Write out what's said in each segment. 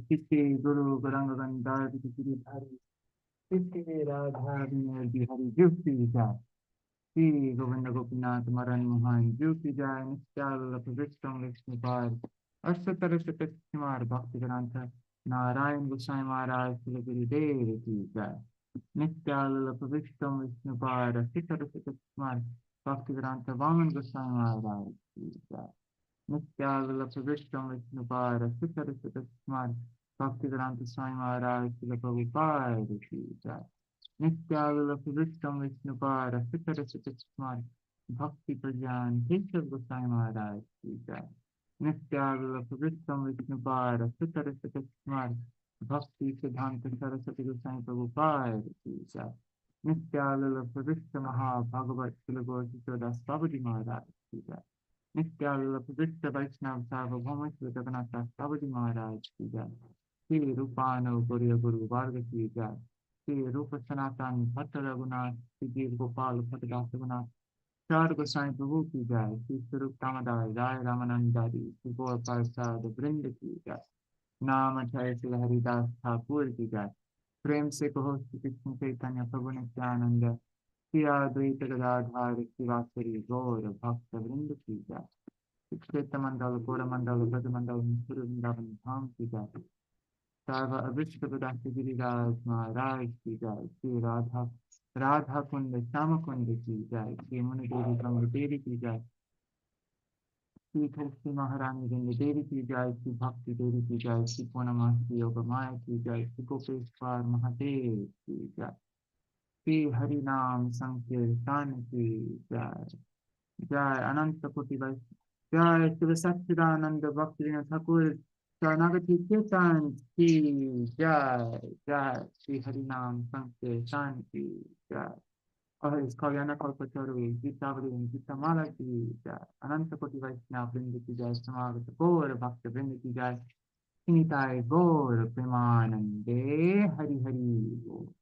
किसे गुरु गरंग गंधार गिरिधारी किसे राधा विनय बिहारी जुक्ति जाय श्री गोविंद गोपीनाथ मरन मोहन जुक्ति जाय नित्याल विष्णु विष्णुपाद अष्टतर शतकुमार भक्ति ग्रंथ नारायण गोसाई महाराज श्री गुरुदेव की जय नित्याल विष्णु विष्णुपाद अष्टतर शतकुमार भक्ति ग्रंथ वामन गोसाई महाराज की जय नित्यावल्लभ विष्णु विष्णुपाद सुचरित भक्ति ग्रंथ साई महाराज श्री प्रभुपाद की जय नित्यावल्लभ विष्णु विष्णुपाद सुचरित भक्ति प्रज्ञान केशव गोसाई महाराज की जय नित्यावल्लभ विष्णु विष्णुपाद सुचरित भक्ति सिद्धांत सरस्वती गोसाई प्रभुपाद की जय नित्यावल्लभ विष्णु महाभागवत कुलगोदास बाबूजी महाराज की जय नित्यावल्लभ विष्णु वैष्णव सार्वभौम श्री जगन्नाथ दास बाबूजी महाराज की जय श्री रूपानुग गुरु वर्ग की जय श्री रूप सनातन भट्ट रघुनाथ श्री देव गोपाल भट्टदास रघुनाथ चार गोसाई प्रभु की जय श्री स्वरूप कामदास राय रामानंदारी श्री गौर प्रसाद वृंद की जय नाम अक्षय श्री हरिदास ठाकुर की जय प्रेम से कहो श्री कृष्ण चैतन्य प्रभु नित्यानंद श्री अद्वैत गदाधर शिवासरी गौर भक्त वृंद की जय क्षेत्र मंडल गौरमंडल ब्रजमंडल वृंदावन धाम की जय सर्व अभिष्ट प्रदास गिरिराज महाराज की जय श्री राधा राधा कुंड श्याम कुंड की जय श्री मुनि देवी गंग देवी की जय श्री तुलसी महारानी गंग देवी की जय श्री भक्ति देवी की जय श्री पूर्णमासी योग माया की जय श्री गोपेश्वर महादेव की जय श्री हरि नाम संकीर्तन की जय जय अनंत कोटि जय शिव सच्चिदानंद भक्तिविनोद ठाकुर शरणागति कीर्तन की जय जय श्री हरि नाम संकीर्तन की जय और इस कल्याण कल्पतरु गीतावली गीतामाला की जय अनंत कोटि वैष्णव वृंद की जय समागत गौर भक्त वृंद की जय निताय गौर प्रेमानंदे हरि हरि बोल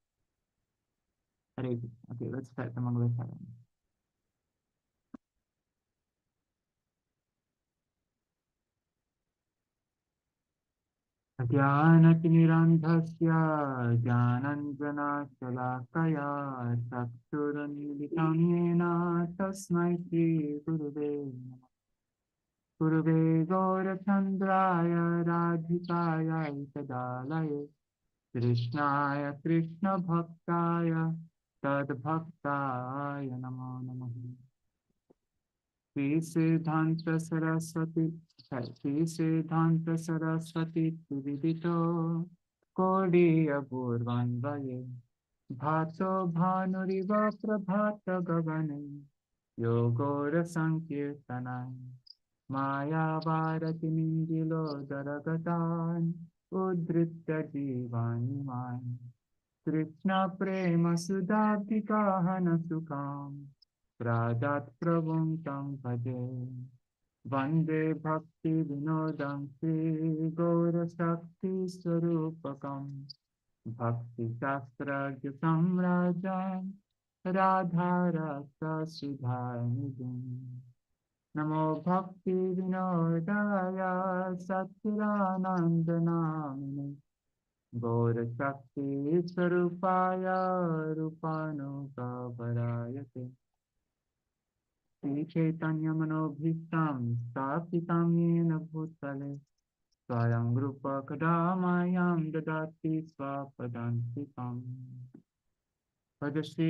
हरे Krishna okay let's start the Mangala Charan ज्ञानतिमिरान्धस्य ज्ञानाञ्जनशलाकया चक्षुरुन्मिलितं येन तस्मै श्रीगुरुवे नमः गुरुवे गौरचन्द्राय राधिकायै तदालये कृष्णाय कृष्णभक्ताय तद्भक्ताय नमो नमः श्री सिद्धांत सरस्वती श्री सिद्धांत सरस्वती विदितो कोडियपूर्वन्वये भासो भानुरिव प्रभात गगने योगोरसंकीर्तनाय मायावारतिमिङ्गिलोदरगतान् उद्धृत्य जीवानि माम् कृष्ण प्रेम सुधाब्धिकाहन सुखाम् प्रादात् प्रभुं तं भजे वन्दे भक्तिविनोदं श्रीगौरशक्तिस्वरूपकं भक्तिशास्त्रज्ञ सम्राजं राधारससुधानिधिम् नमो भक्तिविनोदाय सच्चिदानन्दनामिने गौरशक्तिस्वरूपाय रूपानुगवरायते श्रीचैतन्यमनोभीष्टं स्थापितं येन भूतले स्वयं रूपकदा मायां ददाति स्वपदान्तिकम् भजश्री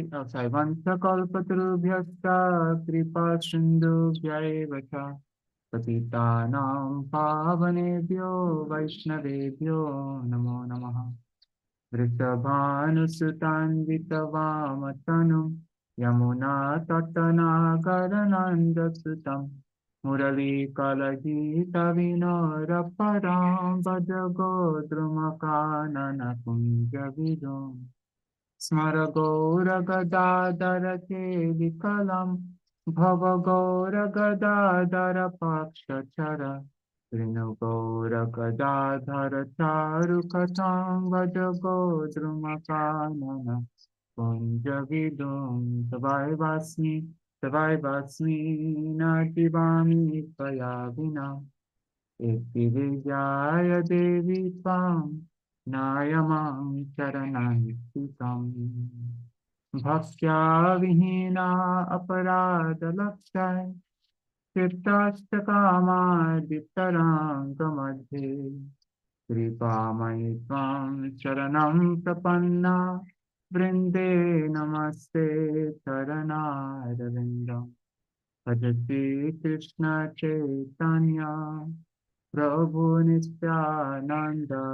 वंशकल्पतरुभ्यश्च कृपा सिन्धुभ्यैव च पतितानां पावनेभ्यो वैष्णवेभ्यो नमो नमः वृषभानुसुतान्वितवामतनुं यमुना तटनागरनन्दसुतं मुरलीकलगीतविनोरपरां भज गोद्रुमकाननकुञ्जविदुम् स्मर गौरगदाधर केलिकलं भव गौरगदाधर पाक्षचर गौरगदाधर चारुकथां भज गोद्रुमकानन कुञ्जविदुं तवाय वास्मि न जीवामि त्वया विना Iti vijaya devi tvam nayamam charanantikam. Bhaktya vihina aparada lakshaya Chittashtakama Dittaranga Kripamai Tvam Sharanam Prapanna Vrinde Namaste Charanarvindam Bhajati Krishna Chaitanya Prabhu Nityananda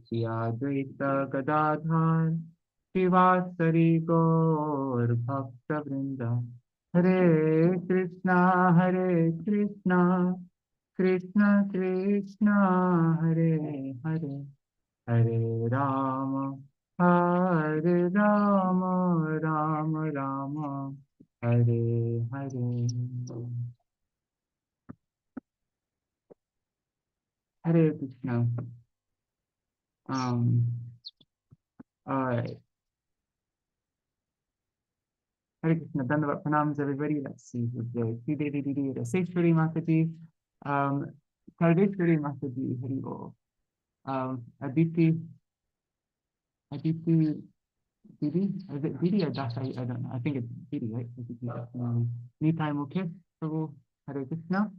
Shri Advaita Gadadhar Shivasari Gaur Bhakta Vrinda Hare Krishna Krishna Krishna Hare Hare Hare Rama Hare Rama Rama Rama Hare Hare Hare Krishna. Um, all right. Hare Krishna. Dandavat pranams, everybody. Let's see who's there. Sri Raseshwari Mataji. Sarveshwari Mataji. Hari Bol. Aditi Didi? Is it Didi or Das? I don't know. I think it's Didi, right? Nitai Mukesh, Prabhu, Hare Krishna.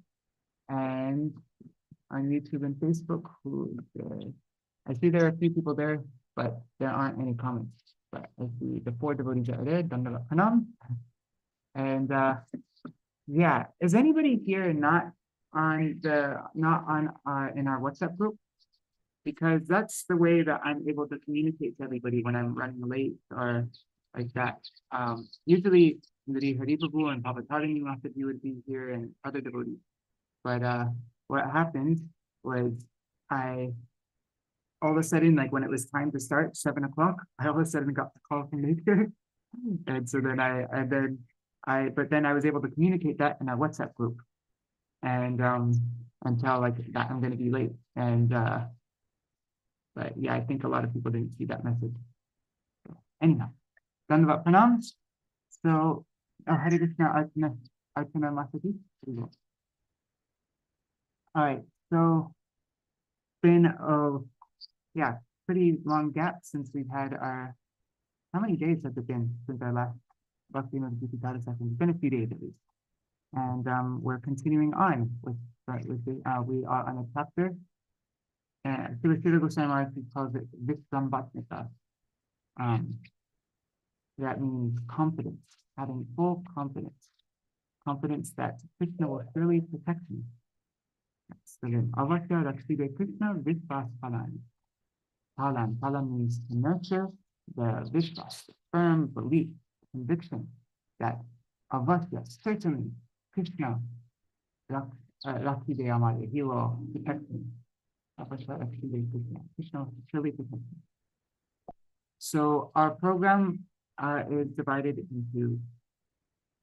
And on YouTube and Facebook, who I see there are a few people there, but there aren't any comments. But I see the 4 devotees that are there, Dandavat Pranam. And yeah, is anybody here not in our WhatsApp group? Because that's the way that I'm able to communicate to everybody when I'm running late or like that. Usually Hari Prabhu and Papa Tarini Masaji would be here and other devotees. But what happened was all of a sudden, like when it was time to start, 7 o'clock, I all of a sudden got the call from nature. And so then but then I was able to communicate that in a WhatsApp group. And until like that I'm gonna be late. And but yeah, I think a lot of people didn't see that message. So, anyhow, Dandavat Pranam. So, Hare Krishna Archana Masaji. All right, so been yeah, pretty long gap since we've had our, how many days has it been since our last Bhaktivinoda-gīti-dhārā session? It's been a few days at least. And we're continuing on with we are on a chapter, and Srila Goswami Maharaj calls it Viśrambhātmikā. That means confidence, having full confidence that Krishna will surely protect me. So then, Avasya Rakshide Krishna Vishvas Phalan. Phalan means to nurture the Vishvas, the firm belief, conviction that Avasya, certainly, Krishna Rakshide Amare, he will protect me. Avasya Rakshide Krishna, Krishna will surely protect me. So our program is divided into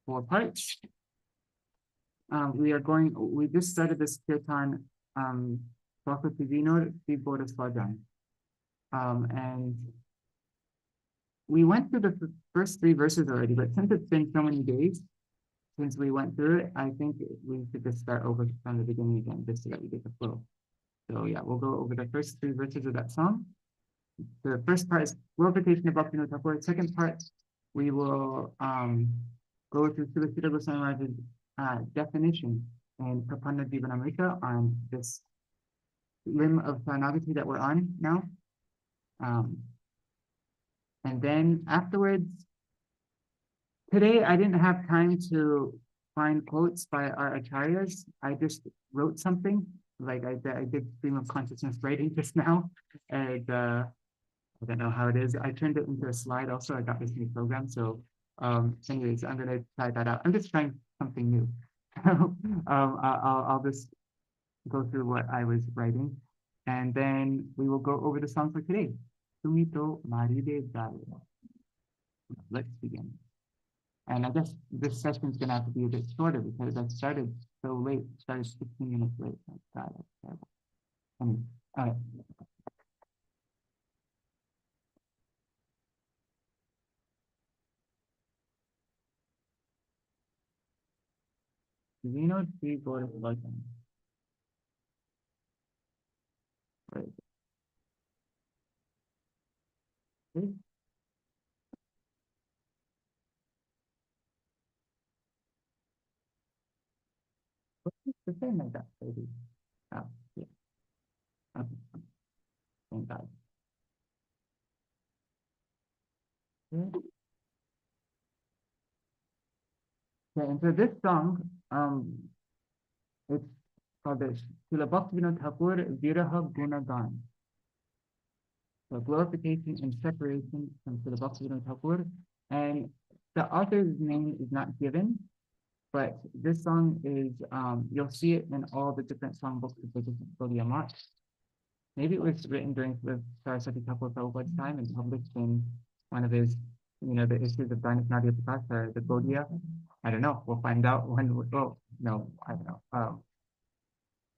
4 parts. We just started this kirtan, Bhaktivinoda-gīti-dhārā. And we went through the first 3 verses already, but since it's been so many days since we went through it, I think we should just start over from the beginning again, just so that we get the flow. So yeah, we'll go over the first 3 verses of that song. The first part is glorification of Bhaktivinoda Thakur. Second part, we will go through Srila Goswami Maharaj's definition and Prapanna Jivanamrita on this limb of Śaraṇāgati that we're on now. And then afterwards, today I didn't have time to find quotes by our acharyas. I just wrote something, like I did stream of consciousness writing just now, and I don't know how it is. I turned it into a slide also. I got this new program. So anyways, I'm going to try that out. I'm just trying something new. I'll just go through what I was writing. And then we will go over the song for today. Tumi Māribe Ĵā're. Let's begin. And I guess this session is going to have to be a bit shorter because I started so late. Started 15 minutes late. God, that's terrible. Anyway, all right. Do we know three Gaura Bhajan? Where is it? What's the same like that, baby? Oh, yeah. Okay. Thank God. Yeah. Okay, and so this song, it's called the Srila Bhaktivinoda-Thakur Viraha Gunagan. So glorification and separation from Srila Bhaktivinoda-Thakur. And the author's name is not given, but this song is, you'll see it in all the different songbooks of the different Gaudiya monks. Maybe it was written during the Saraswati Thakur Prabhupada's time and published in one of his, the issues of Dainik Prakasa, the Gaudiya. I don't know. We'll find out when. Oh no, I don't know.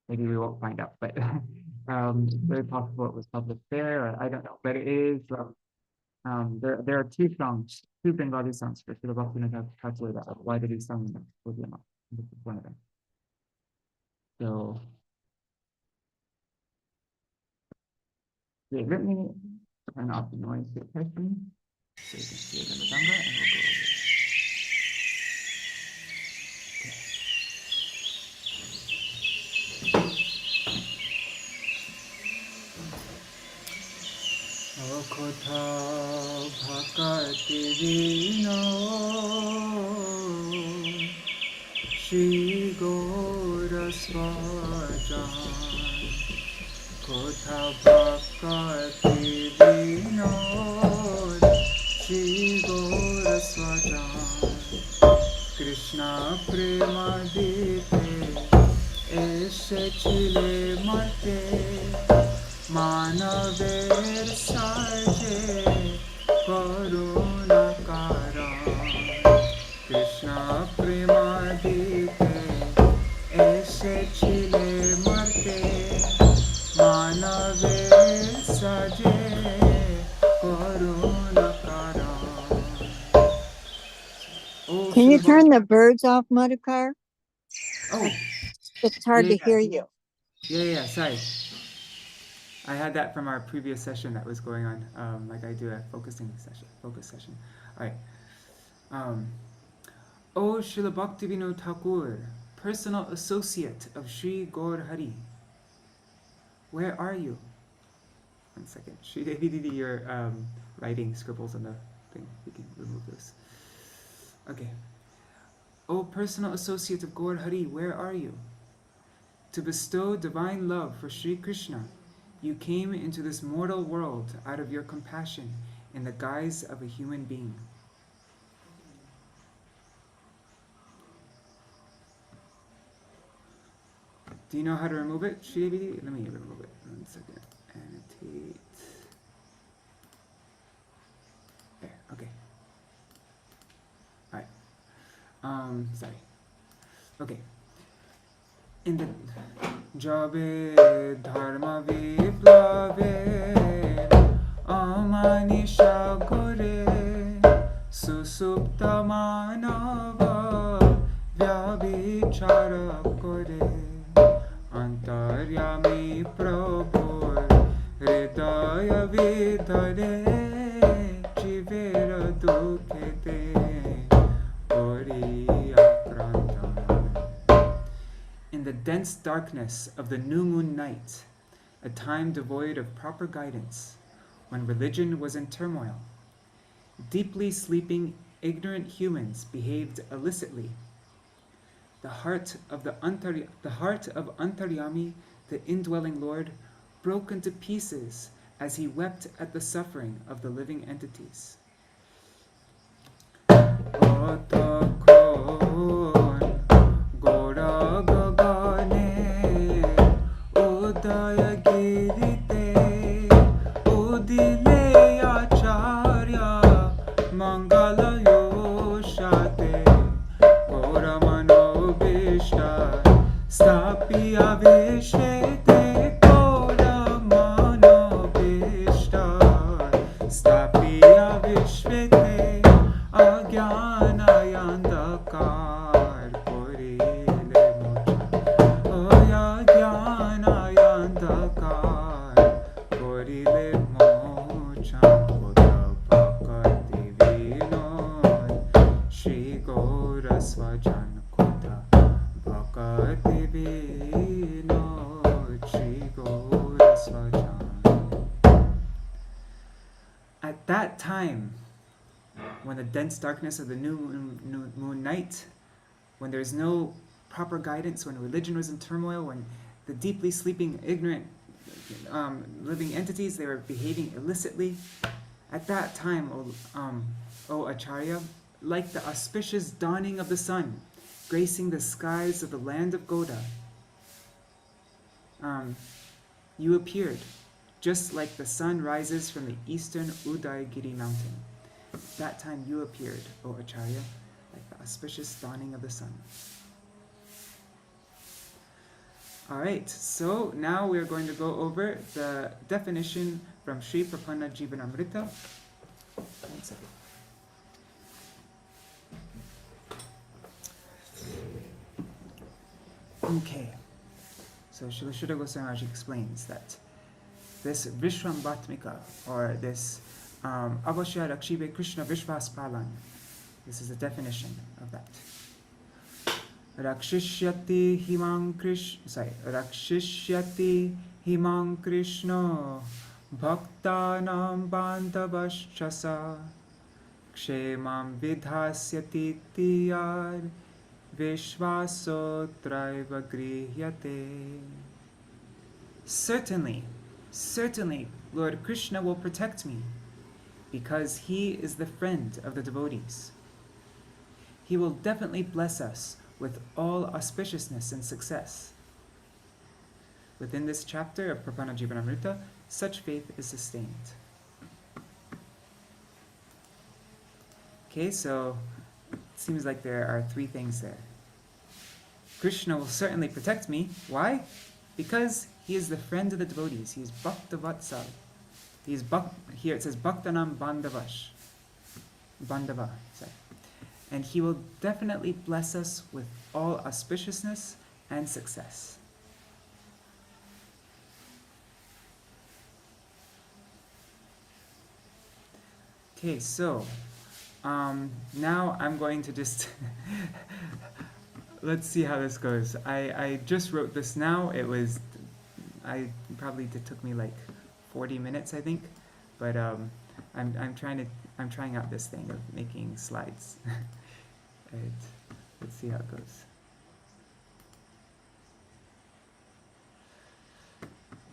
Maybe we won't find out, but it's very possible it was published there. Or I don't know, but it is. There are two songs, two Bengali songs for Srila Bhaktivinoda Thakur that are widely sung in the Gaudiya monks. This is one of them. So. Okay, let me turn off the noise detection so you can see it in the Ganga and we'll go over it. Okotha bhakati vino Shri Gora Swajan Kotha bhakati vinod Shri Gora Swajan Krishna prema dite Eshe chile mate Manaver saje Karuna karan Krishna prema dite Eshe chile mate Manave saje karuna karan. Can you turn the birds off, Madhukar? Oh, It's hard to hear you. Yeah, sorry. I had that from our previous session that was going on, like I do a focus session. All right. O Srila Bhaktivinoda Thakur, personal associate of Sri Gaur Hari, where are you? 1 second. Sri Devi Didi, you're writing scribbles on the thing. We can remove this. Okay. O personal associate of Gaur Hari, where are you? To bestow divine love for Sri Krishna, you came into this mortal world out of your compassion in the guise of a human being. Do you know how to remove it, Sri Devi? Let me remove it. 1 second. Annotate. There, okay. Alright. Sorry. Okay. In the Jabe Dharma Viplave Amanisha Gore Susupta Manava Vyavichara Kore Antaryami Prabhu Hridaya Vidhare Jivera Dukhete Ori Akranta. In the dense darkness of the new moon night, a time devoid of proper guidance, when religion was in turmoil, deeply sleeping, ignorant humans behaved illicitly. The heart of Antaryami, the indwelling Lord, broke into pieces as he wept at the suffering of the living entities. Ajnanaya At that time, when the dense darkness of the new moon night, when there's no proper guidance, when religion was in turmoil, when the deeply sleeping, ignorant, living entities, they were behaving illicitly, at that time, O Acharya, like the auspicious dawning of the sun, gracing the skies of the land of Goda, you appeared, just like the sun rises from the eastern Udayagiri mountain. That time you appeared, O Acharya, like the auspicious dawning of the sun. Alright, so now we're going to go over the definition from Sri Prapanna Jivanamrita. One second. Okay, so Srila Shuddha Goswami Maharaj explains that this Viśrambhātmikā, or this Avashya Rakshibe Krishna Vishvaspalan, this is the definition of that. Rakshishyati himang Krishna bhaktanam bandhavashchasa kshemam vidhasyati tiyar vishvasotraiva grihyate. Certainly, Lord Krishna will protect me, because he is the friend of the devotees. He will definitely bless us with all auspiciousness and success. Within this chapter of Prapanna Jivanamrita, such faith is sustained. Okay, so it seems like there are three things there. Krishna will certainly protect me. Why? Because he is the friend of the devotees. He is Bhaktavatsal. He is here it says Bhaktanam Bandhava. And he will definitely bless us with all auspiciousness and success. Okay, so now I'm going to just let's see how this goes. I just wrote this now. It took me like 40 minutes, I think, but I'm trying out this thing of making slides. Right. Let's see how it goes.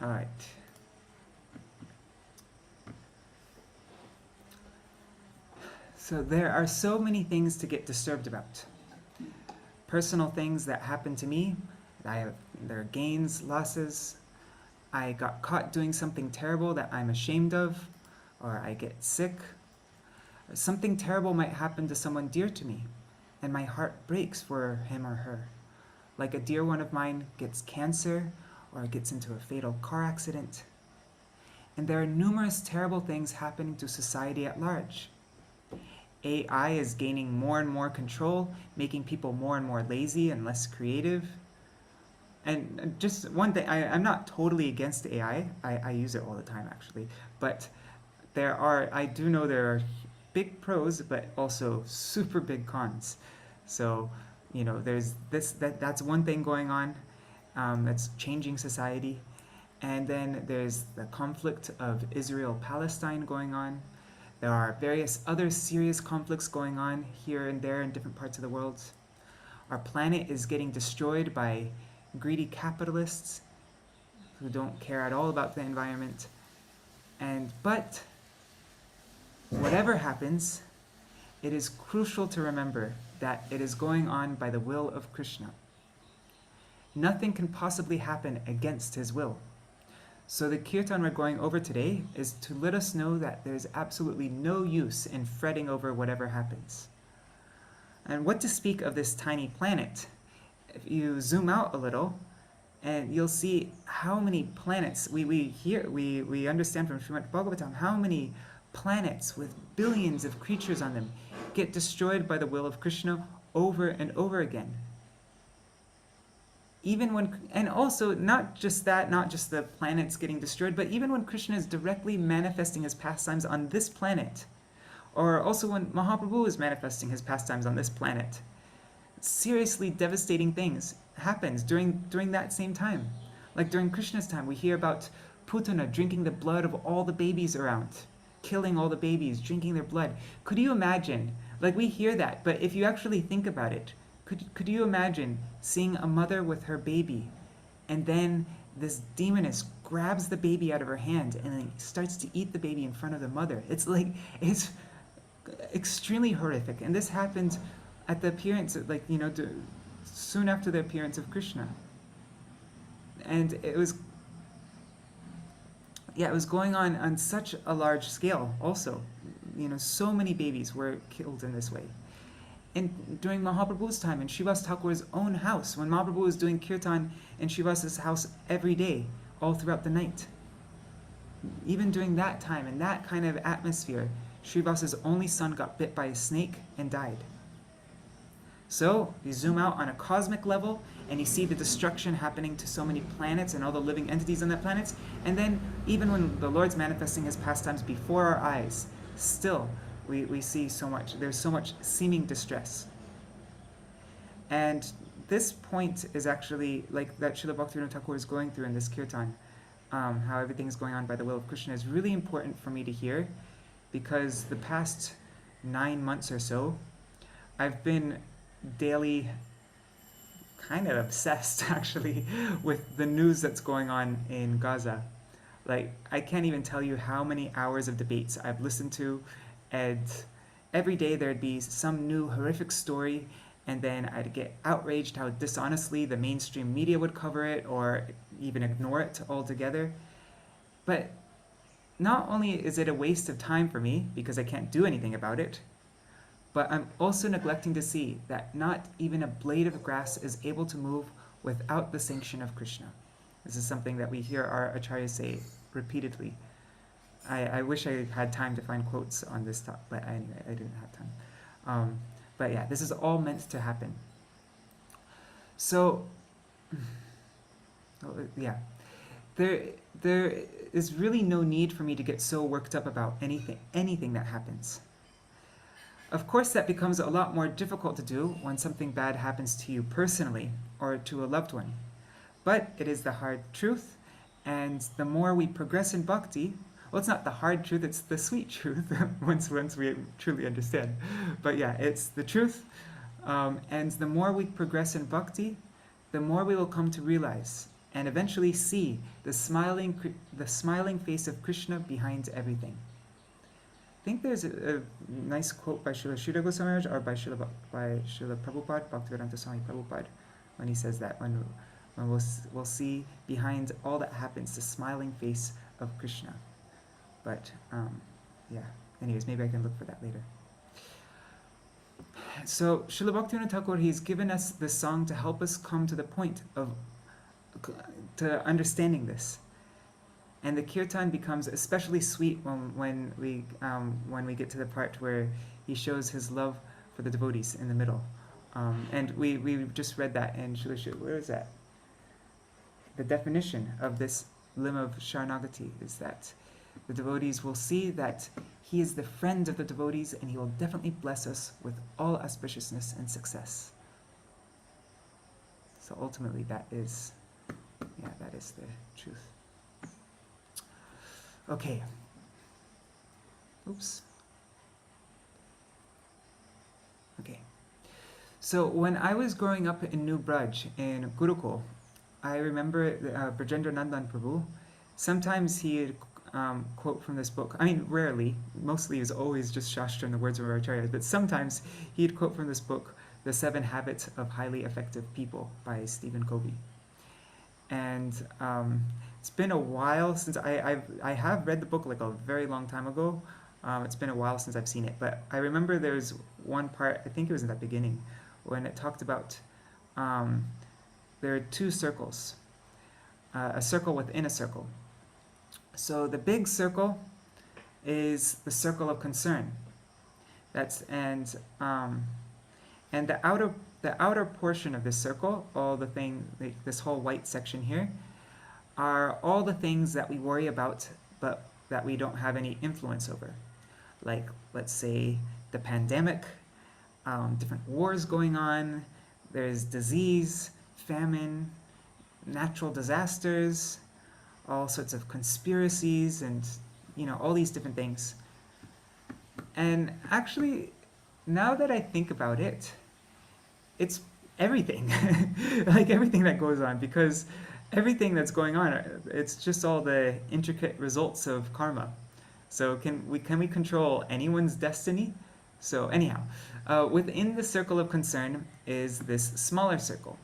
All right. So there are so many things to get disturbed about. Personal things that happen to me. There are gains, losses. I got caught doing something terrible that I'm ashamed of, or I get sick. Or something terrible might happen to someone dear to me, and my heart breaks for him or her. Like a dear one of mine gets cancer, or gets into a fatal car accident. And there are numerous terrible things happening to society at large. AI is gaining more and more control, making people more and more lazy and less creative. And just one thing, I'm not totally against AI. I use it all the time, actually. But I do know there are big pros, but also super big cons. So, there's that's one thing going on that's changing society. And then there's the conflict of Israel-Palestine going on. There are various other serious conflicts going on here and there in different parts of the world. Our planet is getting destroyed by greedy capitalists who don't care at all about the environment. But whatever happens, it is crucial to remember that it is going on by the will of Krishna. Nothing can possibly happen against his will. So the kirtan we're going over today is to let us know that there's absolutely no use in fretting over whatever happens. And what to speak of this tiny planet? If you zoom out a little, and you'll see how many planets we understand from Srimad Bhagavatam how many planets with billions of creatures on them get destroyed by the will of Krishna over and over again. And also not just the planets getting destroyed, but even when Krishna is directly manifesting his pastimes on this planet, or also when Mahaprabhu is manifesting his pastimes on this planet, seriously devastating things happens during that same time. Like during Krishna's time, we hear about Putana drinking the blood of all the babies around. killing all the babies, drinking their blood. Could you imagine? Like, we hear that, but if you actually think about it, could you imagine seeing a mother with her baby, and then this demoness grabs the baby out of her hand and then starts to eat the baby in front of the mother? It's extremely horrific. And this happened at the appearance, soon after the appearance of Krishna. And it was going on such a large scale also. So many babies were killed in this way. And during Mahaprabhu's time, in Srivas Thakur's own house, when Mahaprabhu was doing kirtan in Srivas's house every day, all throughout the night, even during that time, in that kind of atmosphere, Srivas's only son got bit by a snake and died. So you zoom out on a cosmic level, and you see the destruction happening to so many planets and all the living entities on that planet. And then even when the Lord's manifesting his pastimes before our eyes, still we see so much. There's so much seeming distress. And this point is actually, like that Srila Bhaktivinoda Thakur is going through in this kirtan, how everything is going on by the will of Krishna, is really important for me to hear, because the past 9 months or so, I've been daily kind of obsessed actually with the news that's going on in Gaza. Like, I can't even tell you how many hours of debates I've listened to, and every day there'd be some new horrific story, and then I'd get outraged how dishonestly the mainstream media would cover it or even ignore it altogether. But not only is it a waste of time for me because I can't do anything about it, but I'm also neglecting to see that not even a blade of grass is able to move without the sanction of Krishna. This is something that we hear our acharyas say repeatedly. I wish I had time to find quotes on this topic, but anyway, I didn't have time. But yeah, this is all meant to happen. So, yeah, there is really no need for me to get so worked up about anything that happens. Of course, that becomes a lot more difficult to do when something bad happens to you personally or to a loved one. But it is the hard truth, and the more we progress in bhakti, well, it's not the hard truth, it's the sweet truth, once we truly understand. But yeah, it's the truth, and the more we progress in bhakti, the more we will come to realize and eventually see the smiling face of Krishna behind everything. I think there's a nice quote by Srila Sridhar Goswami Maharaj or by Srila Prabhupada, Bhaktivedanta Swami Prabhupada, when he says that, when we'll see behind all that happens the smiling face of Krishna. But yeah, anyways, maybe I can look for that later. So Srila Bhaktivinoda Thakur, he's given us this song to help us come to the point of to understanding this. And the kirtan becomes especially sweet when we get to the part where he shows his love for the devotees in the middle. And we just read that in where is that? The definition of this limb of Śaraṇāgati is that the devotees will see that he is the friend of the devotees, and he will definitely bless us with all auspiciousness and success. So ultimately that is the truth. Okay. Oops. Okay. So when I was growing up in New Braj in Gurukul, I remember Brajendra Nandan Prabhu. Sometimes he'd quote from this book. I mean, rarely. Mostly it was always just Shastra and the words of our acharyas. But sometimes he'd quote from this book, The 7 Habits of Highly Effective People by Stephen Covey. And it's been a while since I have read the book like a very long time ago. It's been a while since I've seen it, but I remember there's one part, I think it was in that beginning, when it talked about there are 2 circles, a circle within a circle. So the big circle is the circle of concern. And the outer portion of this circle, this whole white section here, are all the things that we worry about but that we don't have any influence over. Like, let's say, the pandemic, different wars going on, there's disease, famine, natural disasters, all sorts of conspiracies, and all these different things And actually, now that I think about it, it's everything, like everything that goes on, because everything that's going on, it's just all the intricate results of karma. So can we control anyone's destiny? So anyhow, within the circle of concern is this smaller circle.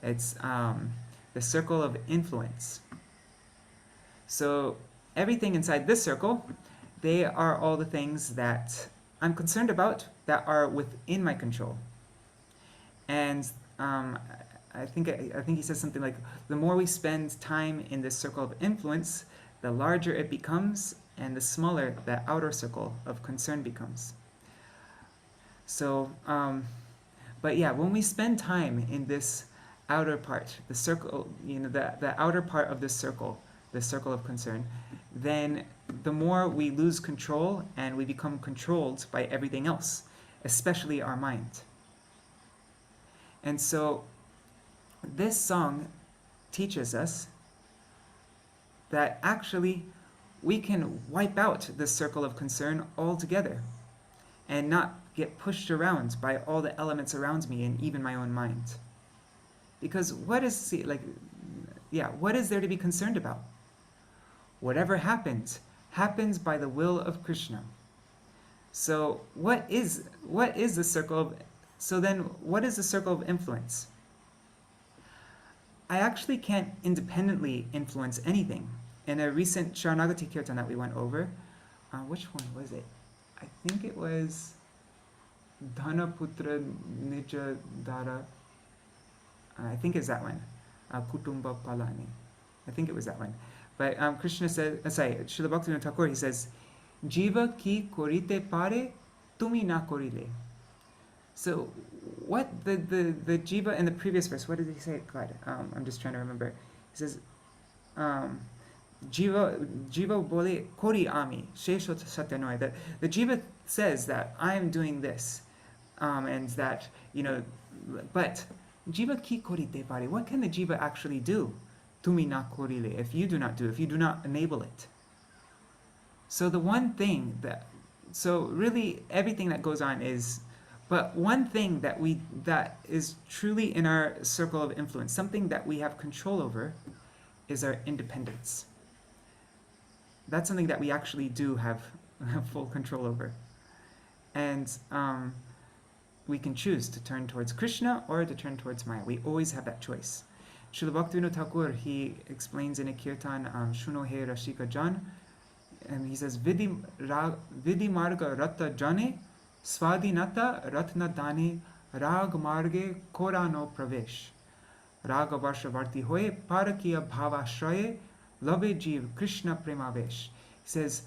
It's the circle of influence. So everything inside this circle, they are all the things that I'm concerned about that are within my control. And I think he says something like, the more we spend time in this circle of influence, the larger it becomes, and the smaller that outer circle of concern becomes. So, but yeah, when we spend time in this outer part, the circle, the outer part of this circle, the circle of concern, then the more we lose control and we become controlled by everything else, especially our mind. And so this song teaches us that actually we can wipe out this circle of concern altogether and not get pushed around by all the elements around me and even my own mind. Because what is there to be concerned about? Whatever happens by the will of Krishna. So what is the circle of, what is the circle of influence? I actually can't independently influence anything. In a recent Śaraṇāgati kirtan that we went over, which one was it? I think it was Dhana Putra Nija Dhara. I think it's that one. Kutumba Palani. I think it was that one. But Krishna says, Srila Bhaktivinoda-Thakur, he says, Jiva ki korite pare, tumi na korile. So what the Jiva in the previous verse, what did he say? God, I'm just trying to remember. He says, Jiva bole kori ami, shesho satyanoy. That the Jiva says that I am doing this, and that, but Jiva ki korite pare, what can the Jiva actually do? Tumi na korile, if you do not enable it. So the one thing so really everything that goes on is, but one thing that is truly in our circle of influence, something that we have control over, is our independence. That's something that we actually do have full control over. And we can choose to turn towards Krishna or to turn towards Maya. We always have that choice. Srila Bhaktivinoda-Thakur, he explains in a kirtan, Shuno He Rashika Jan, and he says, Vidhi Marga Ratta Jane, Svadhinata Ratna Dani, Rag Marge Korano Pravesh, Raga Varshavarti Hoye, Parakiya Bhava Shraye, Lave Jeev Krishna Premavesh. He says,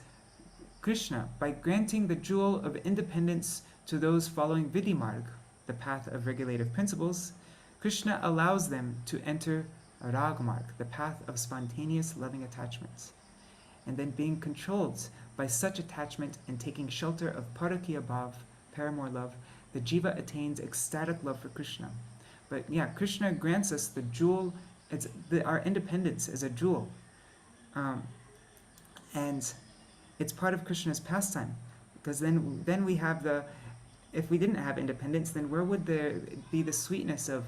Krishna, by granting the jewel of independence to those following Vidhi Marg, the path of regulative principles, Krishna allows them to enter Rag Marg, the path of spontaneous loving attachments. And then being controlled by such attachment and taking shelter of Parakiya Bhav, paramour love, the Jiva attains ecstatic love for Krishna. But yeah, Krishna grants us the jewel, our independence is a jewel. And it's part of Krishna's pastime. Because then we have if we didn't have independence, then where would there be the sweetness of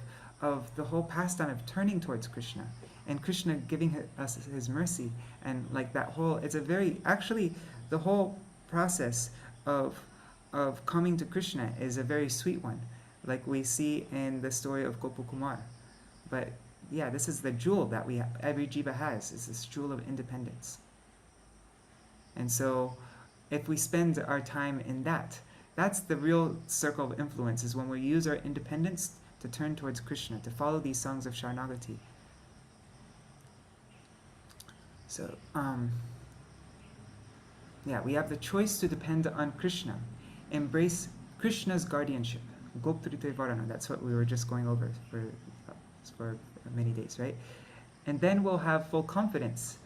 the whole pastime of turning towards Krishna? And Krishna giving us his mercy, and like that whole, the whole process of coming to Krishna is a very sweet one, like we see in the story of Gopakumar. But yeah, this is the jewel that every jiva has, is this jewel of independence. And so if we spend our time in that's the real circle of influence, is when we use our independence to turn towards Krishna, to follow these songs of Śaraṇāgati. So, we have the choice to depend on Krishna, embrace Krishna's guardianship. Goptrite Varana, that's what we were just going over for many days, right? And then we'll have full confidence.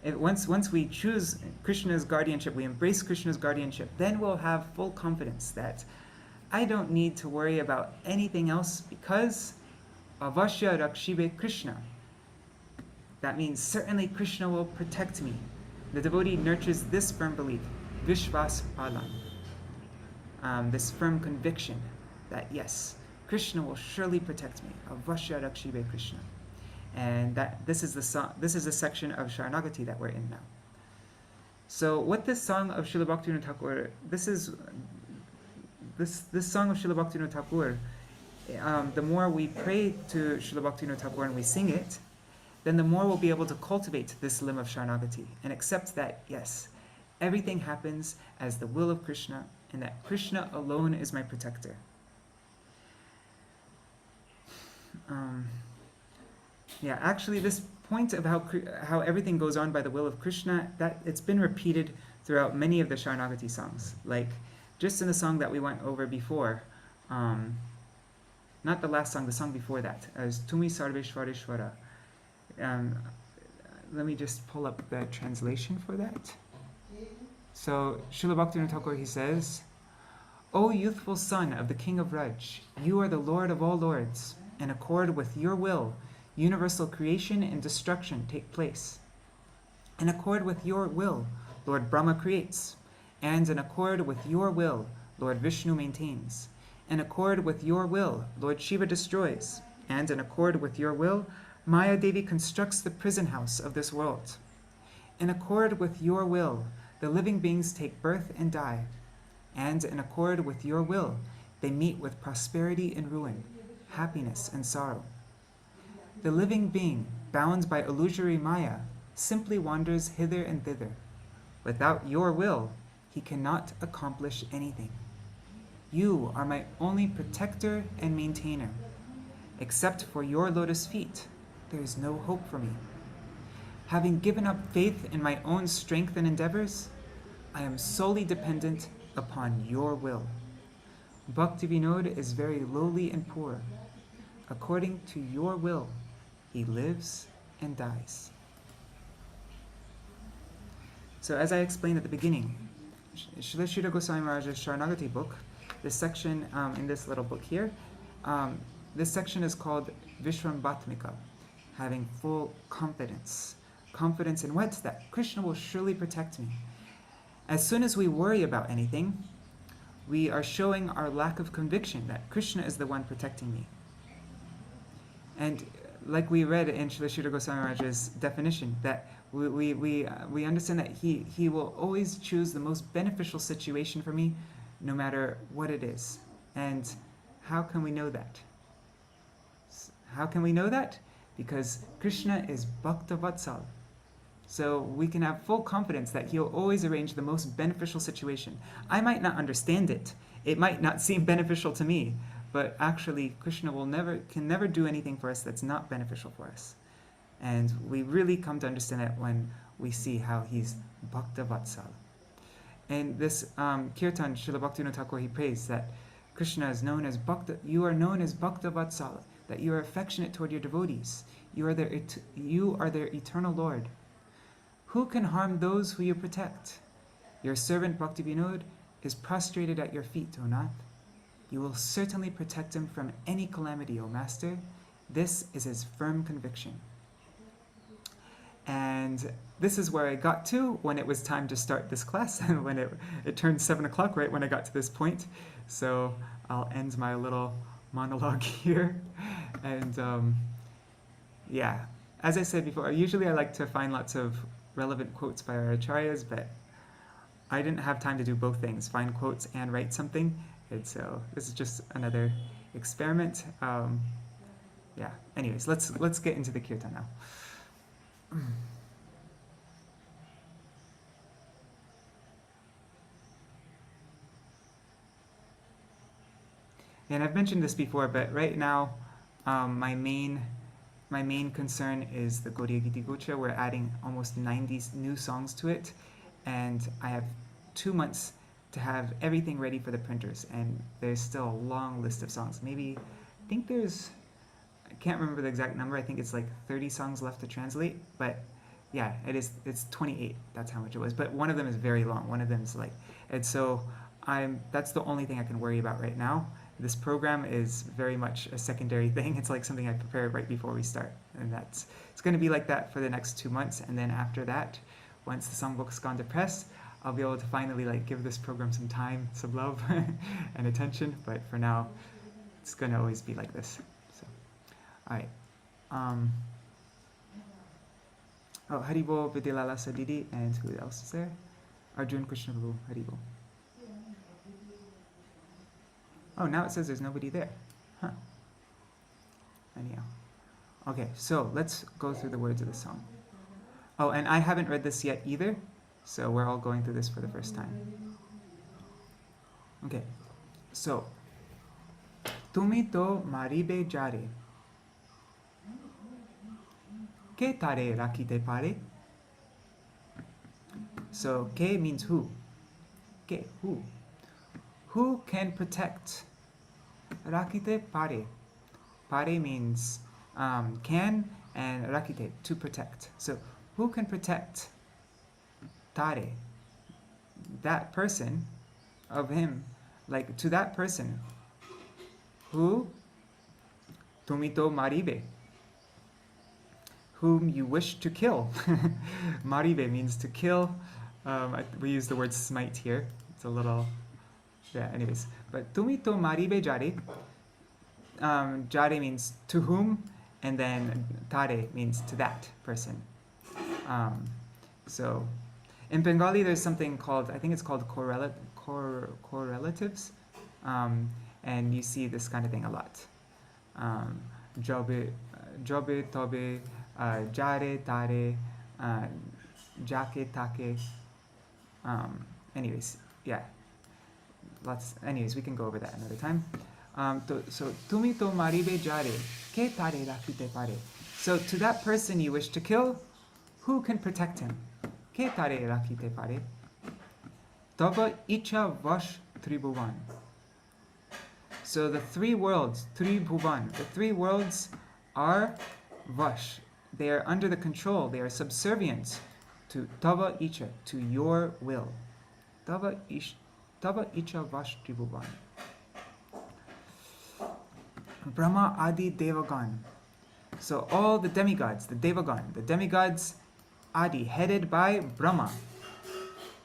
Once we choose Krishna's guardianship, we embrace Krishna's guardianship, then we'll have full confidence that I don't need to worry about anything else, because Avashya Rakshive Krishna. That means certainly Krishna will protect me. The devotee nurtures this firm belief, Vishvas Palan. this firm conviction that yes, Krishna will surely protect me. Avashya rakshibe Krishna. And that this is the section of Śaraṇāgati that we're in now. So what this song of Srila Bhaktivinoda Thakur, this song of Srila Bhaktivinoda Thakur, the more we pray to Srila Bhaktivinoda Thakur and we sing it, then the more we'll be able to cultivate this limb of Śaraṇāgati and accept that, yes, everything happens as the will of Krishna and that Krishna alone is my protector. Actually, this point of how everything goes on by the will of Krishna, that it's been repeated throughout many of the Śaraṇāgati songs. Like, just in the song that we went over before, not the last song, the song before that, as Tumi Sarveshwareshwara. Let me just pull up the translation for that. So, Srila Bhaktivinoda Thakur, he says, O youthful son of the king of Raj, you are the Lord of all lords. In accord with your will, universal creation and destruction take place. In accord with your will, Lord Brahma creates. And in accord with your will, Lord Vishnu maintains. In accord with your will, Lord Shiva destroys. And in accord with your will, Maya Devi constructs the prison house of this world. In accord with your will, the living beings take birth and die. And in accord with your will, they meet with prosperity and ruin, happiness and sorrow. The living being, bound by illusory Maya, simply wanders hither and thither. Without your will, he cannot accomplish anything. You are my only protector and maintainer. Except for your lotus feet, there is no hope for me. Having given up faith in my own strength and endeavors, I am solely dependent upon your will. Bhaktivinoda is very lowly and poor. According to your will, he lives and dies. So as I explained at the beginning, Srila Sridhar Goswami Maharaj's Śaraṇāgati book, this section in this little book here, this section is called Viśrambhātmikā, having full confidence. Confidence in what? That Krishna will surely protect me. As soon as we worry about anything, we are showing our lack of conviction that Krishna is the one protecting me. And like we read in Srila Sridhar Goswami Maharaj's definition, that we understand that he will always choose the most beneficial situation for me, no matter what it is. And how can we know that? How can we know that? Because Krishna is Bhakta Vatsal. So we can have full confidence that he'll always arrange the most beneficial situation. I might not understand it. It might not seem beneficial to me, but actually Krishna can never do anything for us that's not beneficial for us. And we really come to understand that when we see how he's Bhakta Vatsal. In this kirtan, Srila Bhaktivinoda Thakur, he prays that Krishna is known as Bhakta, you are known as Bhakta Vatsal, that you are affectionate toward your devotees. You are their eternal Lord. Who can harm those who you protect? Your servant Bhaktivinoda is prostrated at your feet, O Nath. You will certainly protect him from any calamity, O Master. This is his firm conviction. And this is where I got to when it was time to start this class, and when it turned 7 o'clock right when I got to this point. So I'll end my little monologue here. And as I said before, usually I like to find lots of relevant quotes by our acharyas, but I didn't have time to do both things, find quotes and write something. And so this is just another experiment. Anyways, let's get into the kirtan now. And I've mentioned this before, but right now my main concern is the Gaudiya Giti Gocha. We're adding almost 90 new songs to it, and I have 2 months to have everything ready for the printers, and there's still a long list of songs. I can't remember the exact number, I think it's like 30 songs left to translate, but yeah, it's 28, that's how much it was. But one of them is very long, one of them is like, and so that's the only thing I can worry about right now. This program is very much a secondary thing. It's like something I prepare right before we start, and it's going to be like that for the next 2 months. And then after that, once the songbook's gone to press, I'll be able to finally like give this program some time, some love and attention, but for now it's gonna always be like this. So alright. Oh, Haribo, Vidilala Sadidi, and who else is there? Arjun Krishna Prabhu, Haribo. Oh, now it says there's nobody there. Huh. Anyhow. Okay, so let's go through the words of the song. Oh, and I haven't read this yet either, so we're all going through this for the first time. Okay, so Tumi to Māribe Ĵā're, ke tare rakite pare. So ke means who. Ke, who. Who can protect? Rakite pare. Pare means can, and rakite, to protect. So who can protect tare, that person, of him, like to that person who, Tumi to Māribe, whom you wish to kill. Māribe means to kill. We use the word smite here. It's a little, yeah, anyways. But Tumi to Māribe Ĵā're, Ĵā're means to whom, and then tare means to that person. So in Bengali there's something called, I think it's called correlatives, and you see this kind of thing a lot. Jobe, tobe, Ĵā're, tare, jake, take. Anyways, yeah. Anyways, we can go over that another time. So, Tumi to Māribe Ĵā're, ke tare rakite pare. So, to that person you wish to kill, who can protect him? Ke tare rakite pare. Tava icha vash tribhuvan. So, the three worlds, tribhuvan, the three worlds are vash. They are under the control, they are subservient to tava icha, to your will. Tava icha vash tribhuvan. Brahma Adi Devagan. So all the demigods, the demigods Adi, headed by Brahma.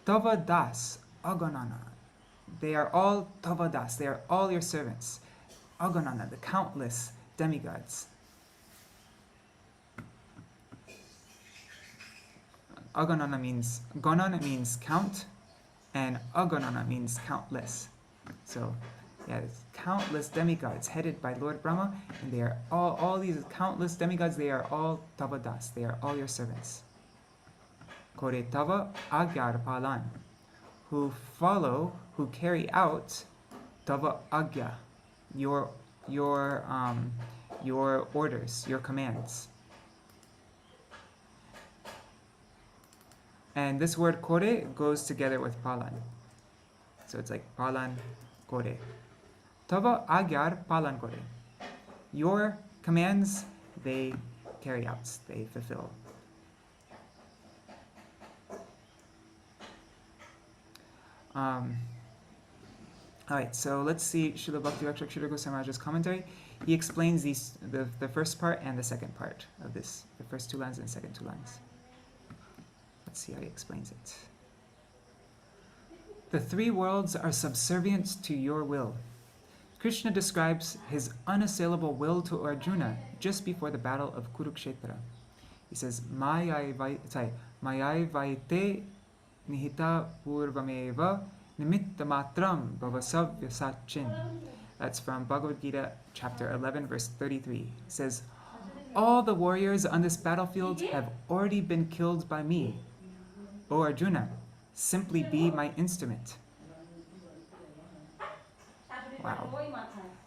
Tava Das Aganana. They are all Tava Das, they are all your servants. Aganana, the countless demigods. Aganana means, Ganana means count, and Aganana means countless. So yeah, it's countless demigods headed by Lord Brahma, and they are all these countless demigods, they are all Tava Das, they are all your servants. Kore Tava Agyar Palan, who follow, who carry out Tava Agya, your orders, your commands. And this word kore goes together with palan. So it's like palan kore. Tava agyar palan kore. Your commands, they carry out, they fulfill. Alright, so let's see Srila Bhakti-Rakshak Sridhar Goswami Maharaj's commentary. He explains the first part and the second part of this, the first two lines and the second two lines. Let's see how he explains it. The three worlds are subservient to your will. Krishna describes his unassailable will to Arjuna just before the battle of Kurukshetra. He says, Mayai vaite nihita purvameva nimitta matram bhavasavya sachin. That's from Bhagavad Gita chapter 11 verse 33. It says, all the warriors on this battlefield have already been killed by me. O Arjuna, simply be my instrument. Wow.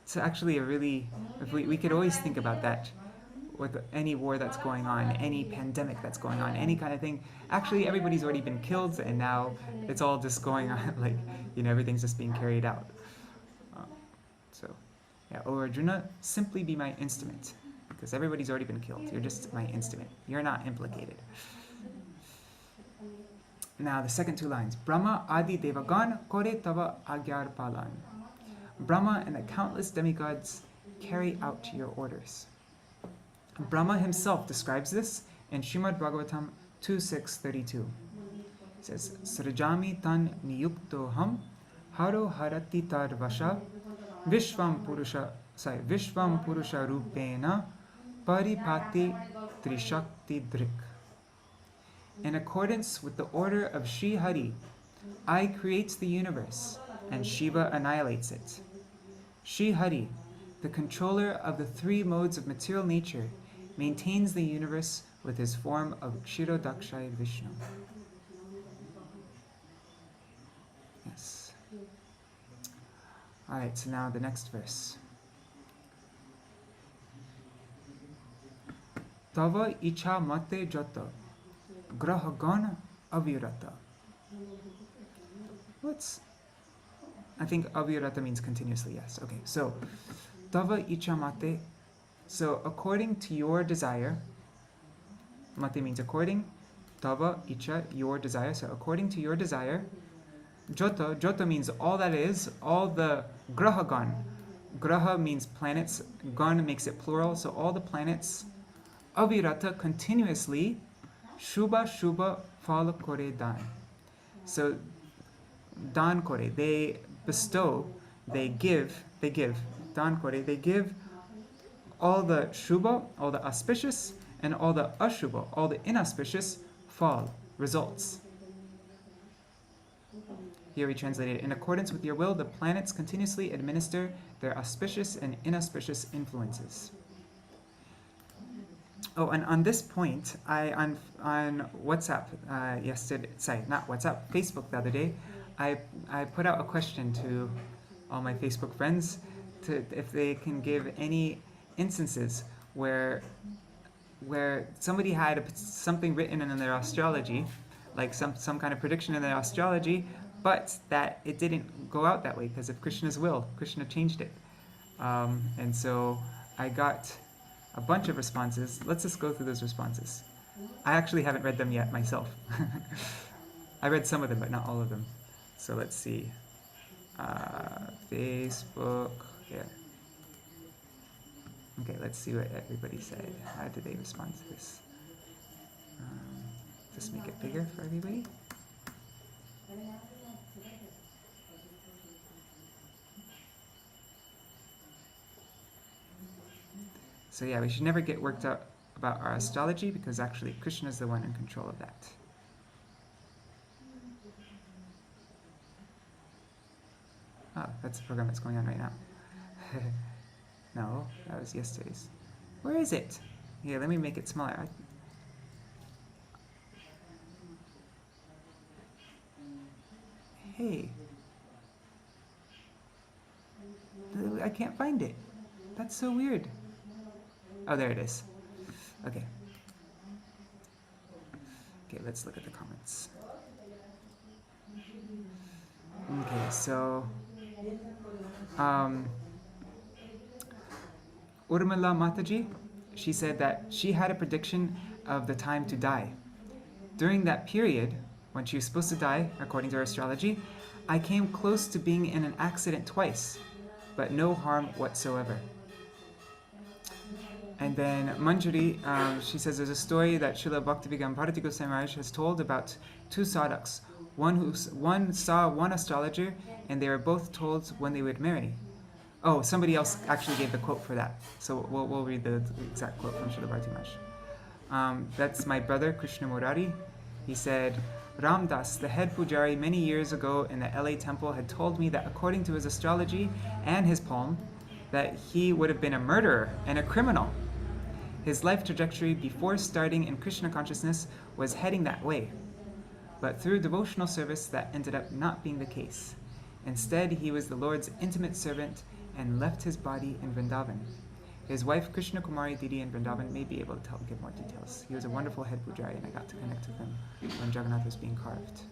It's actually a really, if we could always think about that with any war that's going on, any pandemic that's going on, any kind of thing. Actually, everybody's already been killed, and now it's all just going on, like, everything's just being carried out. So, yeah, O Arjuna, simply be my instrument, because everybody's already been killed. You're just my instrument. You're not implicated. Now, the second two lines. Brahma Adi Devagan Kore Tava Agyar Palan. Brahma and the countless demigods carry out your orders. Brahma himself describes this in Srimad Bhagavatam 2.6.32. says, Srajami tan niyukto ham haro harati tar vasha Vishvam Purusha Rupena Paripati Trishakti Drik. In accordance with the order of Sri Hari, I create the universe, and Shiva annihilates it. Sri Hari, the controller of the three modes of material nature, maintains the universe with his form of Kshirodakshaya Vishnu. Yes. Alright, so now the next verse. Tava icha mate jata grahagana avirata. I think avirata means continuously, yes. Okay, so Tava icha mate. So according to your desire, mate means according, Tava icha, your desire. So according to your desire, Jota means all that is, all the grahagan. Graha means planets, gan makes it plural, so all the planets, avirata, continuously, shubha phala kore dan. So dan kore, they bestow, they give, dan kore, they give all the shubha, all the auspicious, and all the ashubha, all the inauspicious, fall, results. Here we translated, in accordance with your will, the planets continuously administer their auspicious and inauspicious influences. Oh, and on this point, on WhatsApp Facebook the other day, I put out a question to all my Facebook friends if they can give any instances where somebody had something written in their astrology, like some kind of prediction in their astrology, but that it didn't go out that way because of Krishna's will. Krishna changed it. And so I got a bunch of responses. Let's just go through those responses. I actually haven't read them yet myself. I read some of them, but not all of them. So let's see. Facebook, here. Okay, let's see what everybody said. How did they respond to this? Just make it bigger for everybody. So yeah, we should never get worked up about our astrology because actually Krishna is the one in control of that. Oh, that's the program that's going on right now. No, that was yesterday's. Where is it? Here, let me make it smaller. Hey. I can't find it. That's so weird. Oh, there it is. Okay. Okay, let's look at the comments. Okay, so Urmila Mataji, she said that she had a prediction of the time to die. During that period, when she was supposed to die, according to her astrology, I came close to being in an accident twice, but no harm whatsoever. And then Manjari, she says there's a story that Srila Bhaktivinoda-gīti-dhārā Goswami Maharaj has told about two sadhaks. One saw one astrologer, and they were both told when they would marry. Oh, somebody else actually gave the quote for that. So we'll read the exact quote from Srila Bhakti Maharaj. That's my brother, Krishna Murari. He said, Ram Das, the head pujari many years ago in the LA temple, had told me that according to his astrology and his palm, that he would have been a murderer and a criminal. His life trajectory before starting in Krishna consciousness was heading that way. But through devotional service, that ended up not being the case. Instead, he was the Lord's intimate servant and left his body in Vrindavan. His wife, Krishna Kumari Didi in Vrindavan, may be able to give more details. He was a wonderful head pujari, and I got to connect with him when Jagannath was being carved.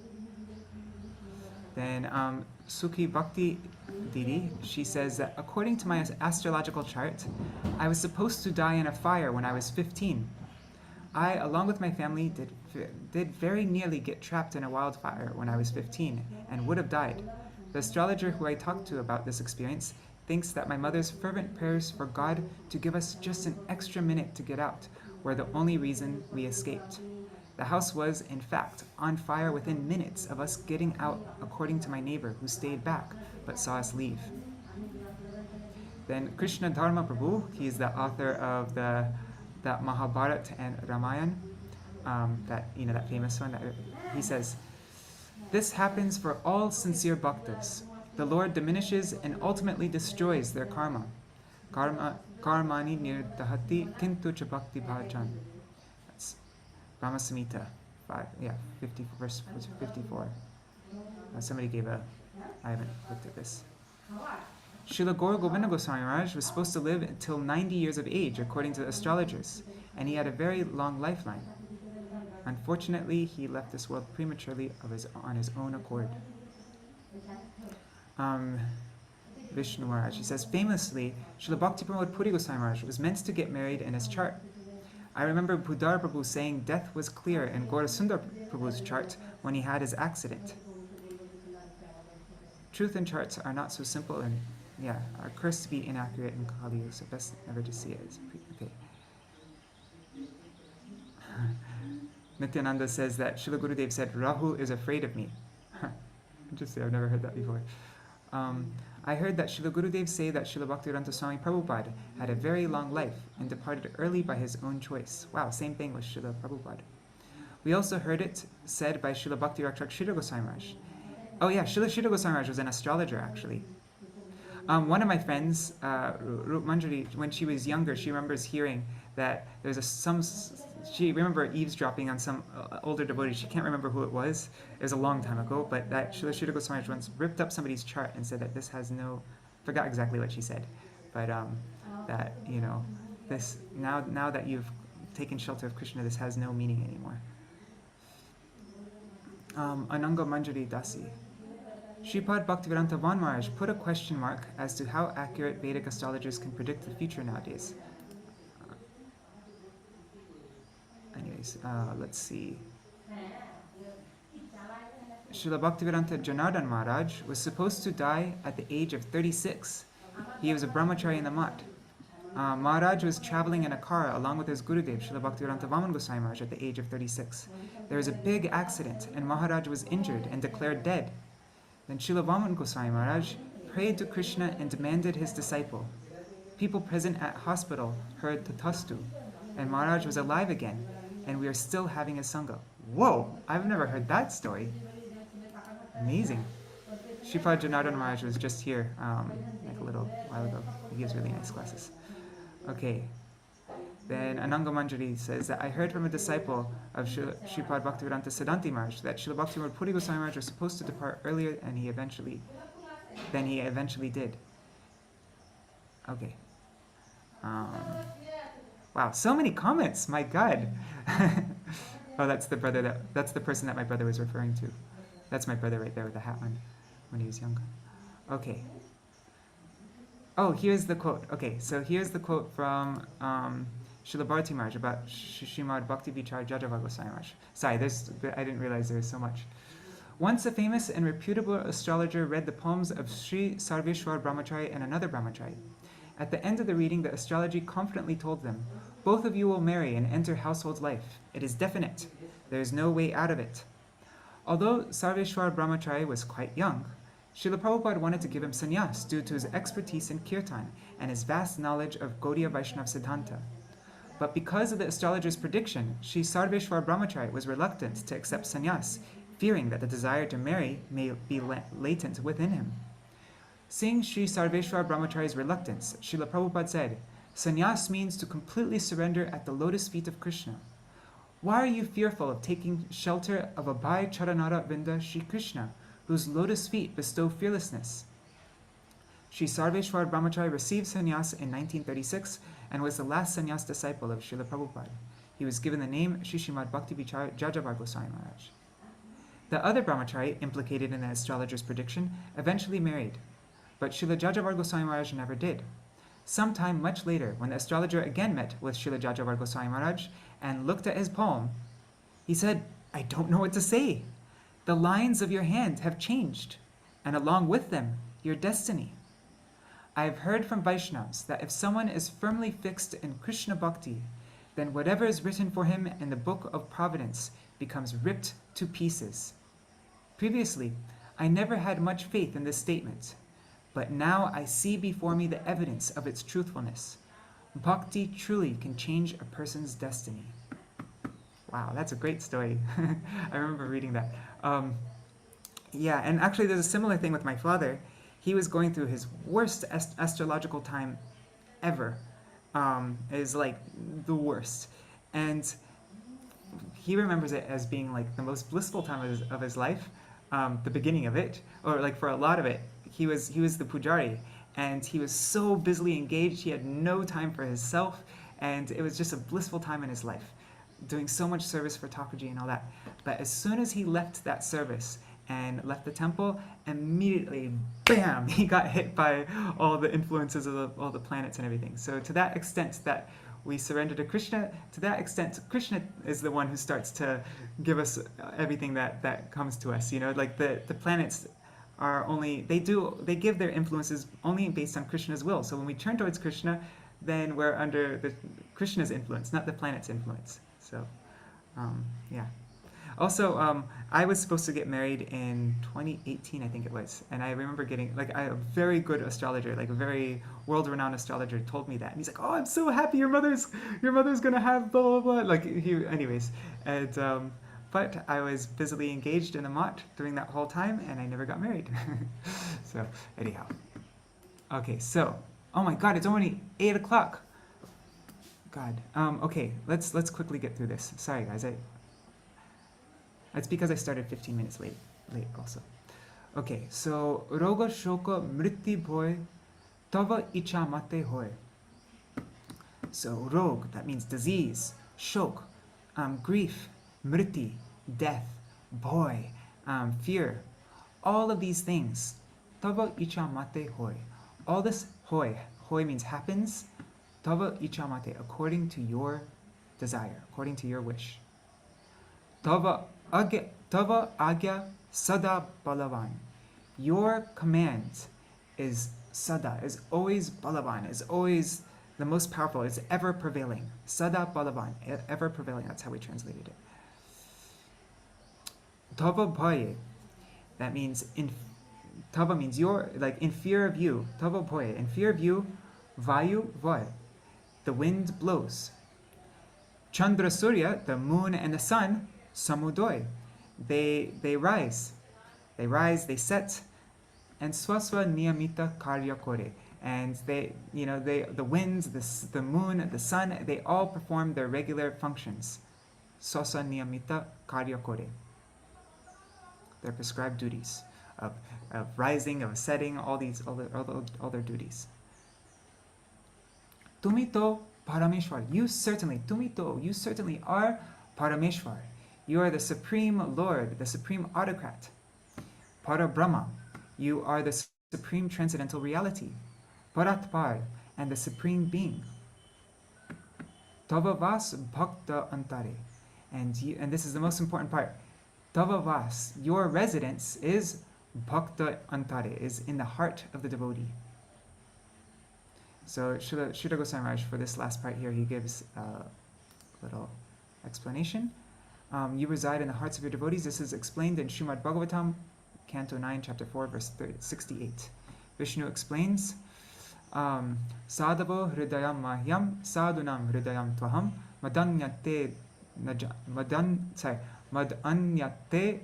Then Sukhi Bhakti Didi, she says that according to my astrological chart, I was supposed to die in a fire when I was 15. I, along with my family, did very nearly get trapped in a wildfire when I was 15 and would have died. The astrologer who I talked to about this experience thinks that my mother's fervent prayers for God to give us just an extra minute to get out were the only reason we escaped. The house was, in fact, on fire within minutes of us getting out, according to my neighbor, who stayed back, but saw us leave. Then Krishna Dharma Prabhu, he's the author of that Mahabharata and Ramayana, that famous one. He says, "This happens for all sincere bhaktas. The Lord diminishes and ultimately destroys their karma. Karmani nirdahati kintu cha bhakti bhajan." That's Brahma Samhita 50, verse 54. Somebody gave I haven't looked at this. Srila Gaura Govinda Goswami Maharaj was supposed to live until 90 years of age, according to the astrologers, and he had a very long lifeline. Unfortunately, he left this world prematurely on his own accord. Vishnu Maharaj, he says, famously, Srila Bhakti Pramod Puri Goswami Maharaj was meant to get married in his chart. I remember Budhar Prabhu saying death was clear in Gaura Sundar Prabhu's chart when he had his accident. Truth in charts are not so simple and are cursed to be inaccurate in Kali, so best never to see it. Okay. Nityananda says that Srila Gurudev said, Rahu is afraid of me. Interesting, I've never heard that before. I heard that Srila Gurudev say that Srila Bhaktivedanta Swami Prabhupada had a very long life and departed early by his own choice. Wow, same thing with Srila Prabhupada. We also heard it said by Srila Bhakti Rakshak Sridhar Goswami Maharaj. Oh yeah, Srila Sridhar Goswami Maharaj was an astrologer actually. One of my friends, Rup Manjari, when she was younger, she remembers hearing that there's she remember eavesdropping on some older devotee. She can't remember who it was. It was a long time ago, but that Srila Sridhar Goswami Maharaj once ripped up somebody's chart and said that this has forgot exactly what she said, but that, this, now that you've taken shelter of Krishna, this has no meaning anymore. Ananga Manjari Dasi. Shripad Bhaktivedanta Van Maharaj put a question mark as to how accurate Vedic astrologers can predict the future nowadays. Let's see. Srila Bhaktivedanta Janardhan Maharaj was supposed to die at the age of 36. He was a brahmachari in the Math. Maharaj was traveling in a car along with his Gurudev, Srila Bhaktivedanta Vaman Goswami Maharaj, at the age of 36. There was a big accident and Maharaj was injured and declared dead. Then Srila Vaman Goswami Maharaj prayed to Krishna and demanded his disciple. People present at hospital heard Tatastu, and Maharaj was alive again, and we are still having a sangha. Whoa! I've never heard that story. Amazing. Shripad Janardhan Maharaj was just here like a little while ago. He gives really nice classes. Okay. Then Ananga Manjari says that I heard from a disciple of Shripad Bhaktivedanta Siddhanti Maharaj that Srila Bhaktivinoda Puri Goswami Maharaj was supposed to depart earlier and he eventually did. Okay. Wow, so many comments, my God. Oh, that's the person that my brother was referring to. That's my brother right there with the hat on when he was young. Okay. Oh, here's the quote. Okay, so here's the quote from Srila Bharati Maharaj about Srimad Bhakti Vichar Jajava Goswami Maharaj. Sorry, I didn't realize there was so much. Once a famous and reputable astrologer read the poems of Sri Sarveshwar Brahmachari and another Brahmachari. At the end of the reading, the astrology confidently told them, both of you will marry and enter household life. It is definite. There is no way out of it. Although Sarveshwar Brahmachari was quite young, Srila Prabhupada wanted to give him sannyas due to his expertise in kirtan and his vast knowledge of Gaudiya Vaishnava Siddhanta. But because of the astrologer's prediction, Sri Sarveshwar Brahmachari was reluctant to accept sannyas, fearing that the desire to marry may be latent within him. Seeing Sri Sarveshwar Brahmachari's reluctance, Srila Prabhupada said, sannyas means to completely surrender at the lotus feet of Krishna. Why are you fearful of taking shelter of Abhay Charanara Vinda Shri Krishna, whose lotus feet bestow fearlessness? Sri Sarveshwar Brahmachari received sannyas in 1936 and was the last sannyas disciple of Srila Prabhupada. He was given the name Sri Srimad Bhakti Vichar Jajava Goswami Maharaj. The other Brahmachari implicated in the astrologer's prediction eventually married, but Srila Jajavar Goswami Maharaj never did. Sometime much later, when the astrologer again met with Srila Jajavar Goswami Maharaj and looked at his poem, he said, I don't know what to say. The lines of your hand have changed, and along with them, your destiny. I have heard from Vaishnavas that if someone is firmly fixed in Krishna Bhakti, then whatever is written for him in the book of providence becomes ripped to pieces. Previously, I never had much faith in this statement, but now I see before me the evidence of its truthfulness. Bhakti truly can change a person's destiny. Wow, that's a great story. I remember reading that. Yeah, and actually there's a similar thing with my father. He was going through his worst astrological time ever. It was like the worst. And he remembers it as being like the most blissful time of his life, the beginning of it, or like for a lot of it. He was the pujari, and he was so busily engaged, he had no time for himself, and it was just a blissful time in his life, doing so much service for Thakurji and all that. But as soon as he left that service and left the temple, immediately, bam, he got hit by all the influences of all the planets and everything. So to that extent that we surrender to Krishna, to that extent, Krishna is the one who starts to give us everything that comes to us. You know, like the planets are only, they give their influences only based on Krishna's will. So when we turn towards Krishna, then we're under Krishna's influence, not the planet's influence. So, yeah. Also, I was supposed to get married in 2018, I think it was, and I remember getting, like, a very good astrologer, like a very world-renowned astrologer told me that, and he's like, "Oh, I'm so happy your mother's gonna have blah blah blah." Like anyways, and but I was busily engaged in the mat during that whole time, and I never got married. So anyhow, okay, so oh my God, it's already 8 o'clock. God, okay, let's quickly get through this. Sorry guys, it's because I started 15 minutes late also. Okay, so roga shoka mritti bhoy tava icha mate hoy. So rog, that means disease, shok, grief, mritti, death, bhoy, fear, all of these things. Tava icha mate hoy. All this hoy means happens. Tava icha mate, according to your desire, according to your wish. Tava agya sada balavan. Your command is sada, is always balavan, is always the most powerful, is ever prevailing. Sada balavan, ever prevailing. That's how we translated it. Tava bhaye, that means tava means your, like in fear of you. Tava bhaye, in fear of you. Vayu vay, the wind blows. Chandra Surya, the moon and the sun, samudoy, they rise, they set, and swaswa niyamita karya kore, and the winds, the moon, the sun, they all perform their regular functions. Swaswa niyamita karya kore, their prescribed duties of rising, of setting, all their duties. Tumito Parameshwar, you certainly are Parameshwar. You are the Supreme Lord, the Supreme Autocrat. Parabrahma, you are the Supreme Transcendental Reality. Paratpar, and the Supreme Being. Tavavas Bhakta Antare, and this is the most important part. Tavavas, your residence is Bhakta Antare, is in the heart of the devotee. So Srila Goswami Maharaj, for this last part here, he gives a little explanation. You reside in the hearts of your devotees. This is explained in Srimad Bhagavatam, Canto 9, Chapter 4, verse 68. Vishnu explains, Sadhavo hridayam mahyam, sadhunam hridayam tvaham, madanyate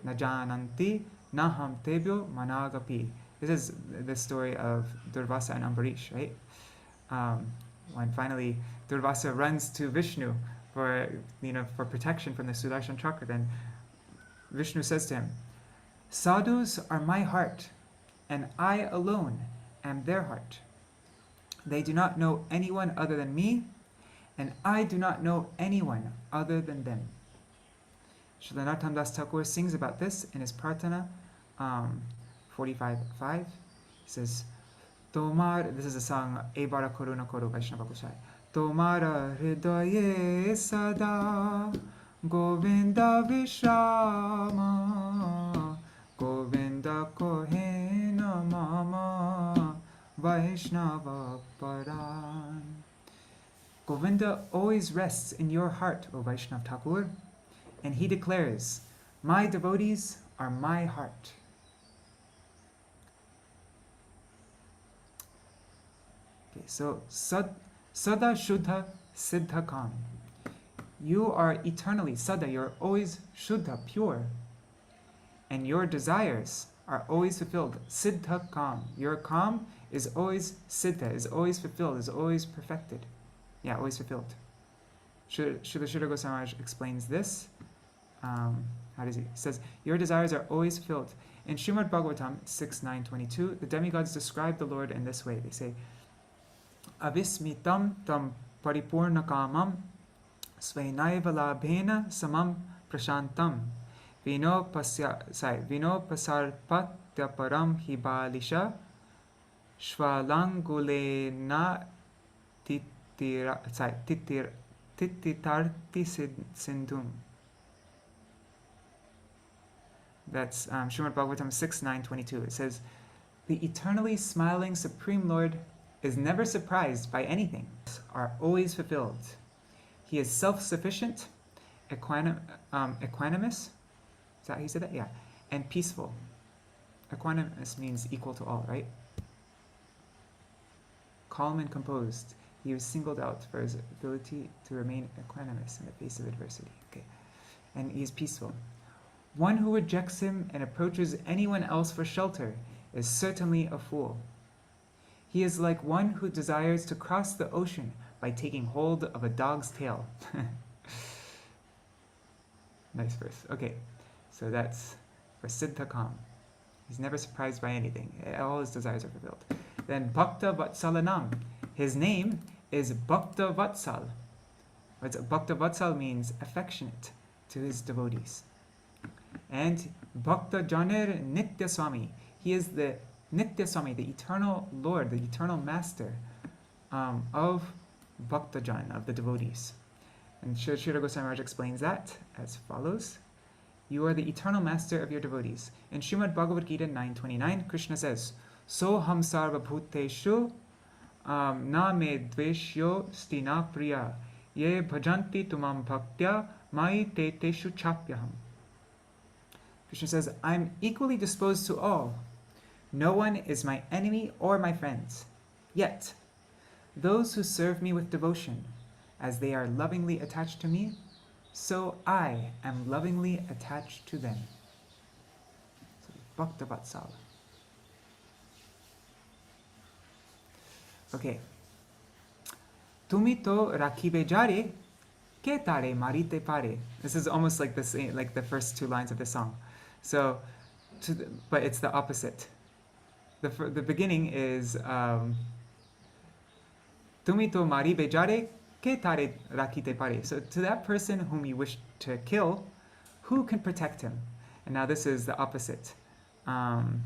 najananti, naham tebyo managapi. This is the story of Durvasa and Ambarish, right? When finally Durvasa runs to Vishnu for protection from the Sudarshan Chakra, then Vishnu says to him, "Sadhus are my heart, and I alone am their heart. They do not know anyone other than me, and I do not know anyone other than them." Srila Narottam Das Thakur sings about this in his Prarthana 45.5. He says, Tomar, this is a song, Ebara Koruna Koro Vaishnava Kushai. Tomara hridaye sada, Govinda Vishrama, Govinda kohena mama, Vaishnava paran. Govinda always rests in your heart, O Vaishnava Thakur, And he declares, my devotees are my heart. Okay, so Sada Shuddha Siddha Kam. You are eternally Sada, you're always Shuddha, pure. And your desires are always fulfilled. Siddha Kam. Your Kam is always Siddha, is always fulfilled, is always perfected. Yeah, always fulfilled. Srila Goswami Maharaj explains this. How does he? He says, your desires are always fulfilled. In Srimad Bhagavatam 6.9.22, the demigods describe the Lord in this way. They say, Avismitam tam paripurna kamam svainaiva labhena samam prashantam vino pasarpatya param hibalisha shvalangulena tititarti sindhum. That's Srimad Bhagavatam 6.9.22. It says, the eternally smiling Supreme Lord is never surprised by anything, are always fulfilled. He is self-sufficient, equanimous, is that how you said that? Yeah, and peaceful. Equanimous means equal to all, right? Calm and composed. He was singled out for his ability to remain equanimous in the face of adversity. Okay, and he is peaceful. One who rejects him and approaches anyone else for shelter is certainly a fool. He is like one who desires to cross the ocean by taking hold of a dog's tail. Nice verse. Okay, so that's for Siddha Kam. He's never surprised by anything. All his desires are fulfilled. Then Bhakta Vatsalanam. His name is Bhakta Vatsal. Bhakta Vatsal means affectionate to his devotees. And Bhakta Ĵā're Nitya Swami. He is the Nitya Swami, the eternal Lord, the eternal master of Bhakta Jan, of the devotees. And Srila Goswami Maharaj explains that as follows. You are the eternal master of your devotees. In Srimad Bhagavad Gita 9.29, Krishna says, Soham sarva bhuteshu na me dveshyo stina priya ye bhajanti tumam bhaktya mai te teshu chapyaham. Krishna says, I'm equally disposed to all. No one is my enemy or my friend. Yet, those who serve me with devotion, as they are lovingly attached to me, so I am lovingly attached to them. So, Bhakta Vatsala. Okay. Tumi to Māribe Ĵā're, ke tare marite pare. This is almost like the first two lines of the song. So, but it's the opposite. The beginning is Tumi to Māribe Ĵā're, ke tare rakite pare. So to that person whom you wish to kill, who can protect him? And now this is the opposite. Tumi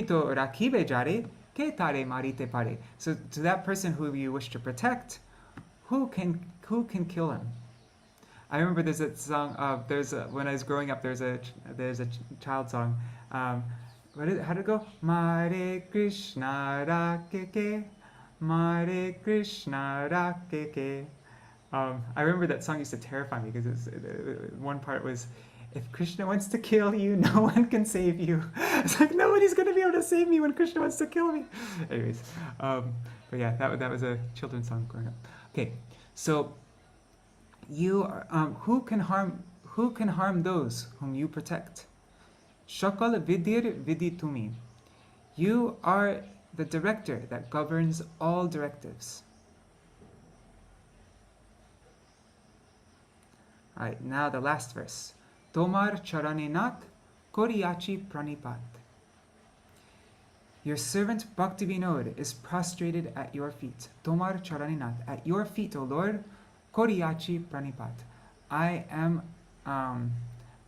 to rakibe ĵā're, ke tare marite pare. So to that person who you wish to protect, who can kill him? I remember there's a song. When I was growing up, there's a child song. How did it go? Mare Krishna Rakeke, Mare Krishna Rakeke. I remember that song used to terrify me because one part was, if Krishna wants to kill you, no one can save you. It's like, nobody's going to be able to save me when Krishna wants to kill me. Anyways, but yeah, that was a children's song growing up. Okay, so you are, who can harm those whom you protect? Shakal Vidir Vidi Tumi. You are the director that governs all directives. Alright, now the last verse. Tomar Charanenath Koriyachi Pranipat. Your servant Bhaktivinoda is prostrated at your feet. Tomar Charanenath, at your feet, O Lord, Koriyachi Pranipat. I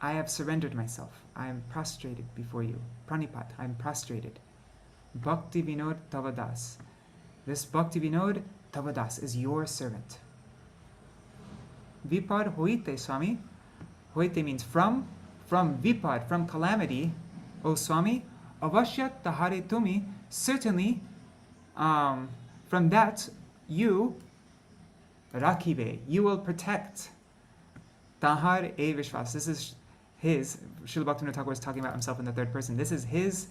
have surrendered myself. I am prostrated before you. Pranipat, I am prostrated. Bhaktivinoda Tavadas. This Bhaktivinoda Tavadas is your servant. Vipad hoite, Swami. Hoite means from vipad, from calamity, O Swami. Avashyat tahare tumi. Certainly, from that, you Rakhibe, you will protect. Tahar e Vishwas. This is his, Srila Bhaktivinoda Thakur is talking about himself in the third person. This is his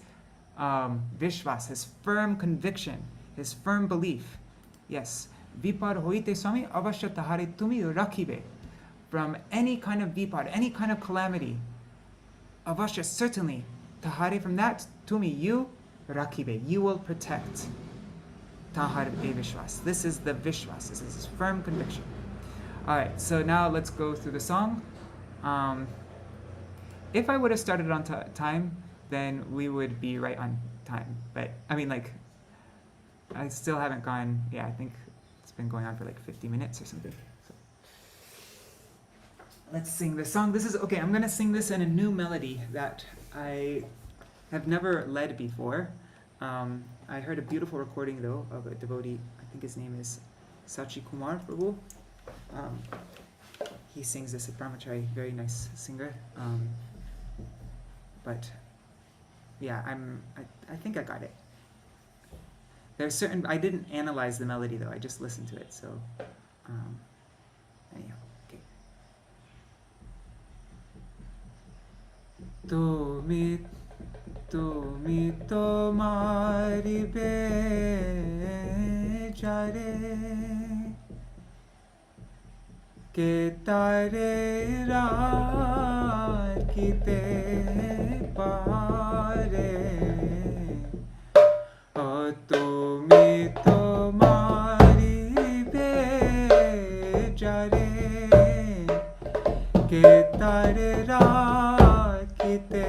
Vishwas, his firm conviction, his firm belief. Yes. Vipad hoite swami avashya tahare tumi rakhibe. From any kind of vipad, any kind of calamity, avashya, certainly, tahare, from that, tumi, you, rakhibe, you will protect. Tahar e Vishwas. This is the Vishwas, this is his firm conviction. Alright, so now let's go through the song. If I would have started on time, then we would be right on time. But, I mean, like, I still haven't gone, I think it's been going on for like 50 minutes or something. So. Let's sing this song. This is, okay, I'm going to sing this in a new melody that I have never led before. I heard a beautiful recording, though, of a devotee. I think his name is Sachi Kumar Prabhu. He sings this at Brahmachari, very nice singer. But yeah, I think I got it. There's certain, I didn't analyze the melody though, I just listened to it, so anyhow, okay. Tumi to Māribe Ĵā're ke tare rakite pare o tumi to Māribe Ĵā're ke tare rakite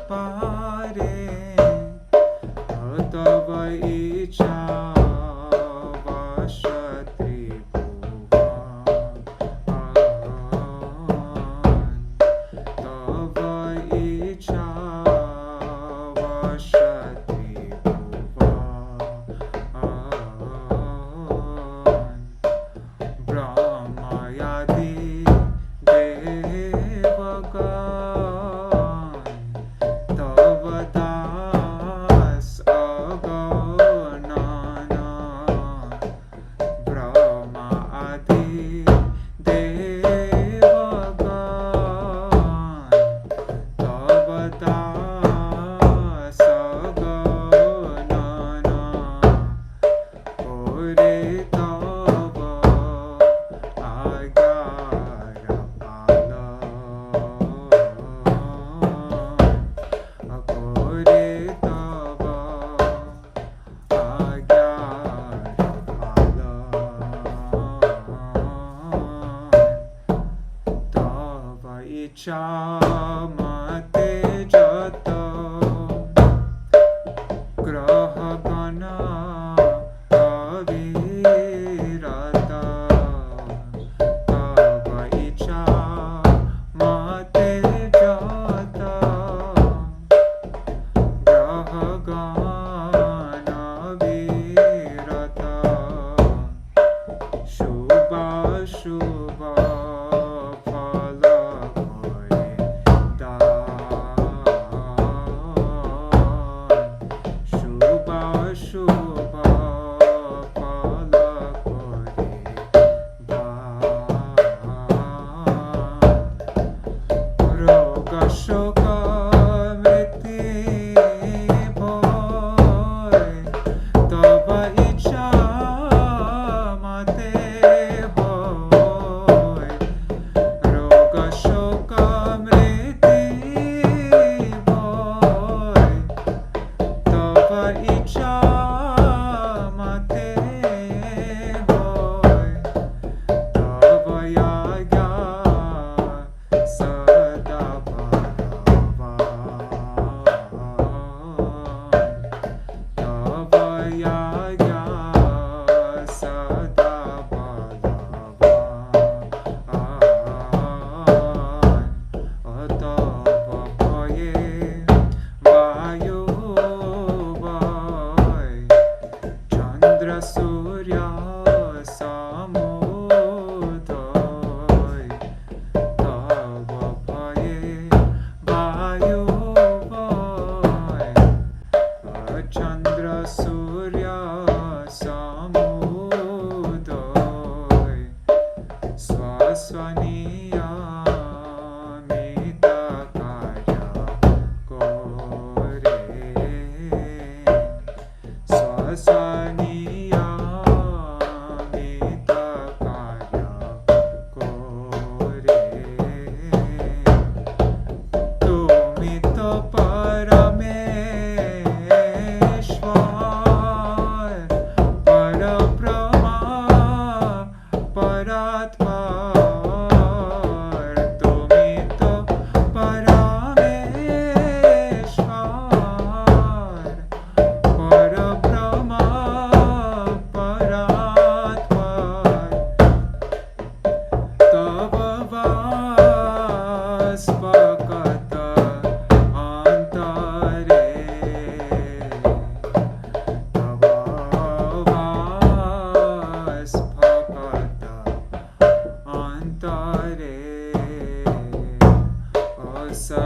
pare o tava icha Chamate jato graha gana avirata tava icha mate jata graha gana avirata shubha shubha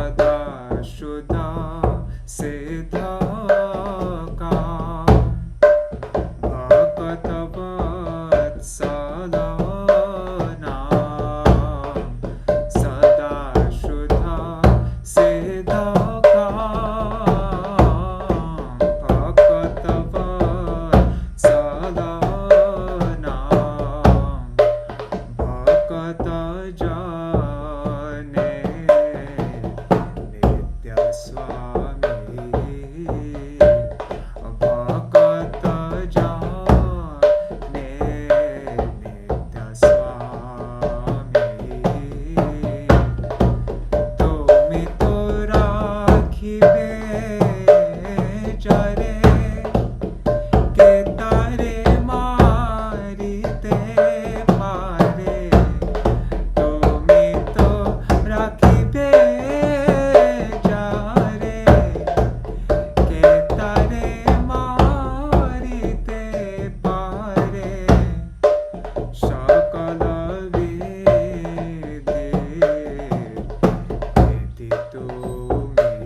sada shuddha siddhaka bhaktavatsalana sada shuddha siddhaka bhaktavatsalana bhakta jane nitya swami bhakta jane nitya swami tumi to rakhibe jare ke tare marite pare tumi to rakhibe jare ke tare marite pare sakala vede eti tumi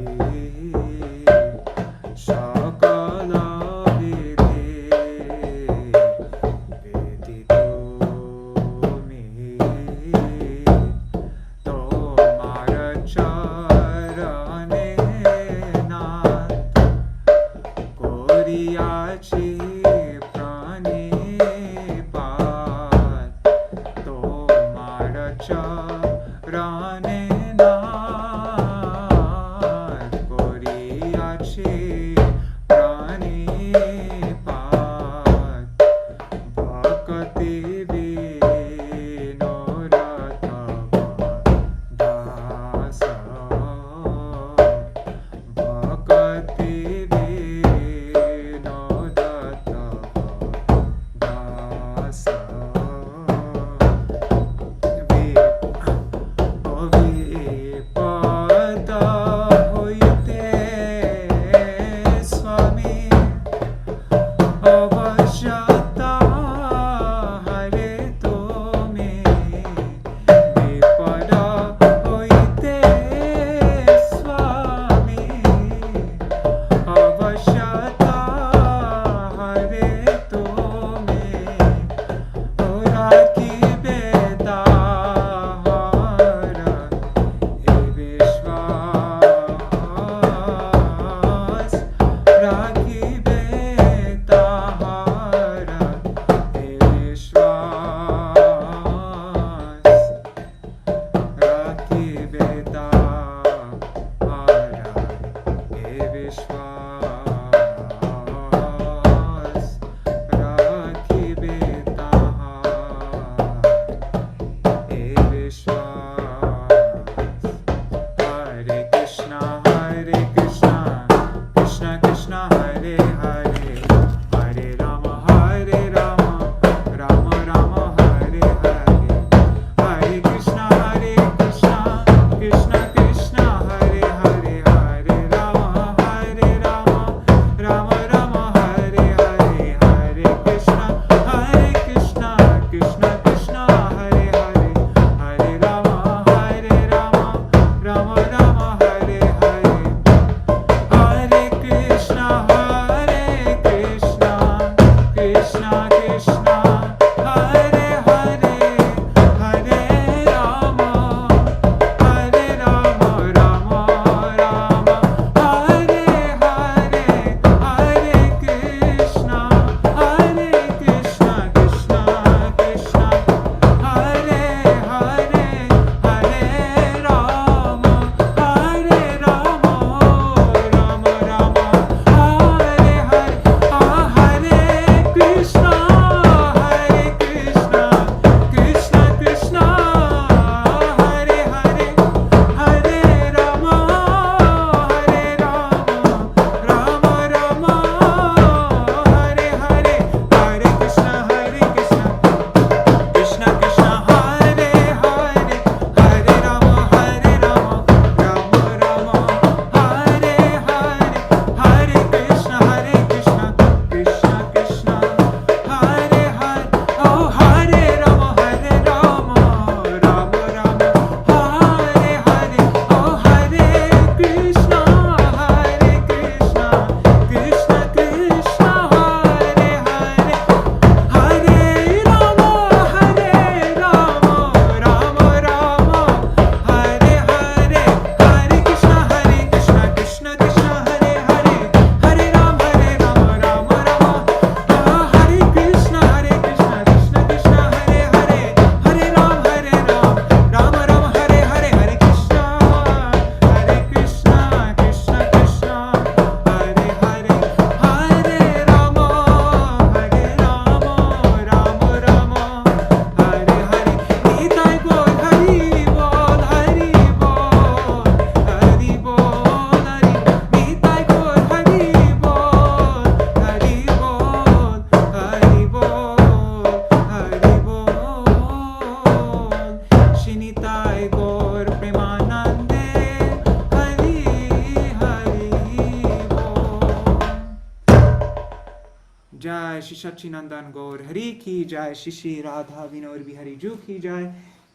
Jai, Shri Sachinandan Gaur Hari Ki Jai, Shri Radha Vinod Bihari Ju Ki Jai,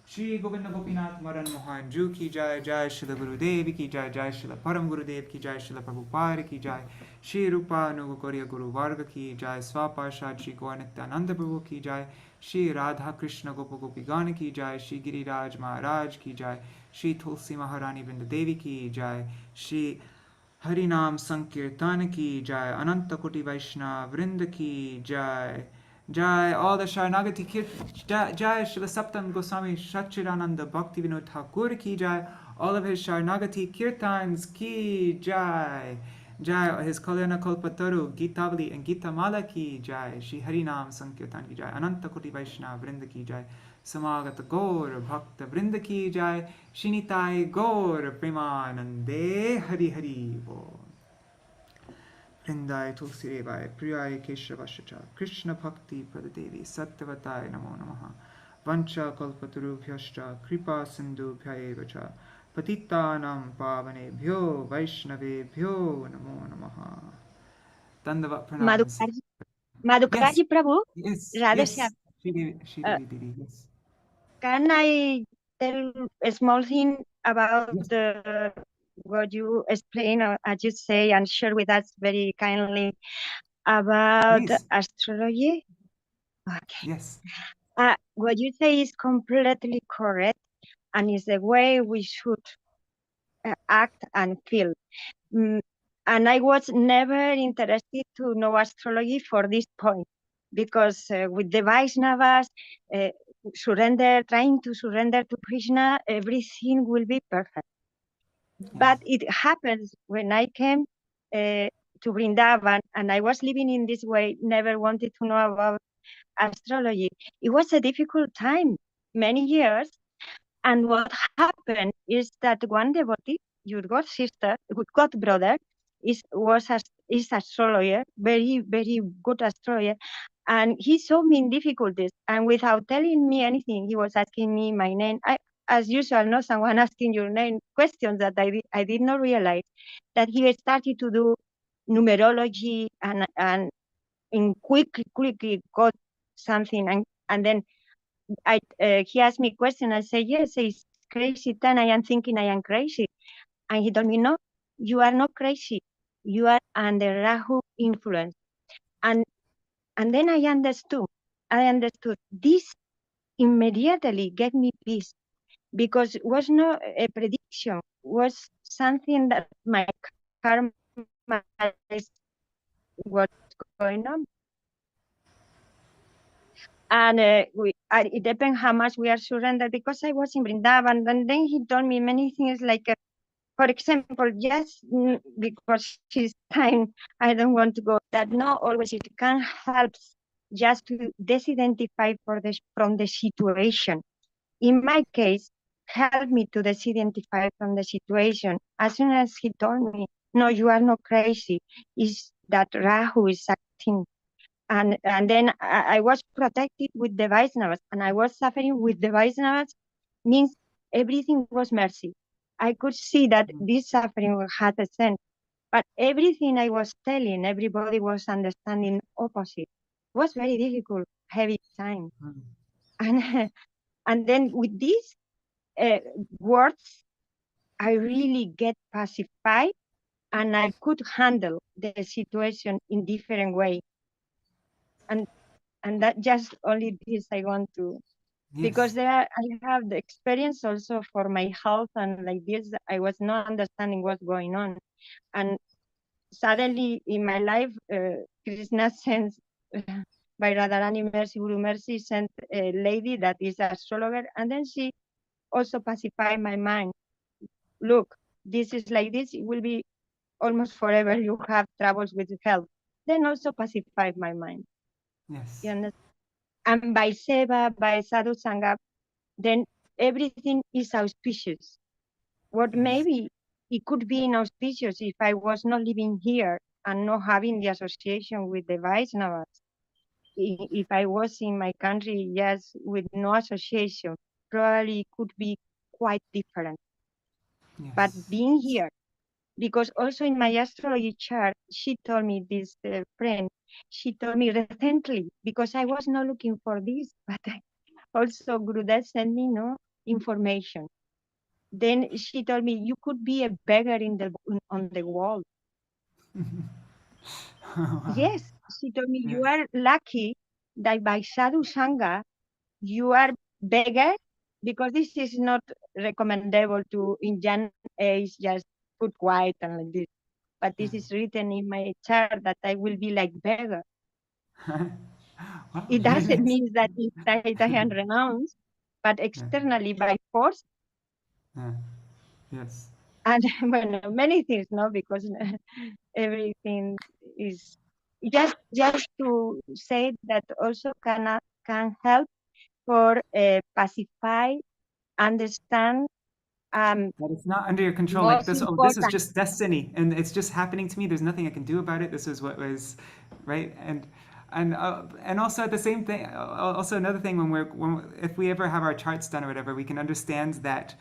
Shri Govinda Gopinath Maran Mohan Ju Ki Jai, Jai Srila Gurudev Ki Jai, Jai Srila Param Gurudev Ki Jai, Srila Prabhupada Ki Jai, Shri Rupa Nugakorya Guru Varga Ki Jai, Swapashad Shri Gaurnityananda Prabhu Ki Jai, Shri Radha Krishna Gopa Gopi Gana Ki Jai, Shri Giriraj Maharaj Ki Jai, Shri Tulsi Maharani Vrinda Devi Ki Jai, Shri Harinam Sankirtan Ki Jai, Ananta Koti Vaishnav Vrinda Ki Jai, Jai, all the Śaraṇāgati Jai, Srila Saptam Goswami Sachidananda Bhaktivinoda-gīti-dhārā Ki Jai, all of his Śaraṇāgati Kirtans Ki Jai, Jai, his Kalyana Kalpataru, Gitavali and Gita Mala Ki Jai, Shri Harinam Sankirtan Ki Jai, Ananta Koti Vaishnav Vrinda Ki Jai, Samagata Gaur Bhakta Vrinda Ki Jai, Shinitai Gaur Premanande Hari Hari Bo. Vrindai Tulsi Revai, Priyai Keshavashacha, Krishna Bhakti Pradadevi, Sattvatai Namo Namaha, Vancha Kalpatarubhyascha, Kripa Sindhu Bhyaevacha, Patitanam Pavanebhyo, Vaishnavebhyo Namo Namaha. Dandavat pranams. Madhukarji Prabhu, Yes, Radha yes, Shyam, Shri Devi, yes. can I tell a small thing about Yes. what you explain, or as you say, and share with us very kindly about Please. astrology? Okay. Yes. What you say is completely correct, and is the way we should act and feel. And I was never interested to know astrology for this point, because with the Vaishnavas, trying to surrender to Krishna, everything will be perfect. Yes. But it happens when I came to Vrindavan, and I was living in this way, never wanted to know about astrology. It was a difficult time, many years. And what happened is that one devotee, your god sister, god brother, is astrologer, very, very good astrologer. And he saw me in difficulties. And without telling me anything, he was asking me my name. As usual, no, someone asking your name, questions that I did not realize, that he started to do numerology and in quickly got something. And then he asked me a question. I said, yes, it's crazy time. I am thinking I am crazy. And he told me, no, you are not crazy. You are under Rahu influence. And then I understood. This immediately gave me peace, because it was not a prediction, was something that my karma is what's going on. And it depends how much we are surrendered, because I was in Vrindavan, and then he told me many things, like, for example, yes, because his time, I don't want to go, that not always it can help just to disidentify from the situation. In my case, help me to disidentify from the situation. As soon as he told me, no, you are not crazy, is that Rahu is acting. And then I was protected with the Vaishnavas, and I was suffering with the Vaishnavas, means everything was mercy. I could see that this suffering had a sense, but everything I was telling, everybody was understanding opposite. It was very difficult, heavy time. And then with these words, I really get pacified, and I could handle the situation in different way. And that just only this I want to, because I have the experience also for my health, and like this, I was not understanding what's going on. And suddenly in my life, Krishna sends, by Radharani Mercy, Guru Mercy, sent a lady that is an astrologer, and then she also pacified my mind. Look, this is like this, it will be almost forever, you have troubles with health. Then also pacified my mind. Yes. You understand? And by Seva, by Sadhu Sangha, then everything is auspicious. What maybe it could be inauspicious if I was not living here and not having the association with the Vaishnavas. If I was in my country, yes, with no association, probably it could be quite different. Yes. But being here, because also in my astrology chart, she told me, this friend, she told me recently, because I was not looking for this, but also Gurudev sent me information. Then she told me, you could be a beggar on the wall. Yes, she told me, you are lucky that by sadhu sangha, you are beggar, because this is not recommendable to in young age just put quiet and like this. But this is written in my chart that I will be like beggar. Wow, It very doesn't nice. mean that inside I am renounced, but externally by force. Yes. And well, many things, no, because everything is just to say that also can help for pacify, understand. But it's not under your control. Like Most this, oh, this is important, just destiny, and it's just happening to me. There's nothing I can do about it. This is what was, right? And also at the same thing. Also another thing, if we ever have our charts done or whatever, we can understand that,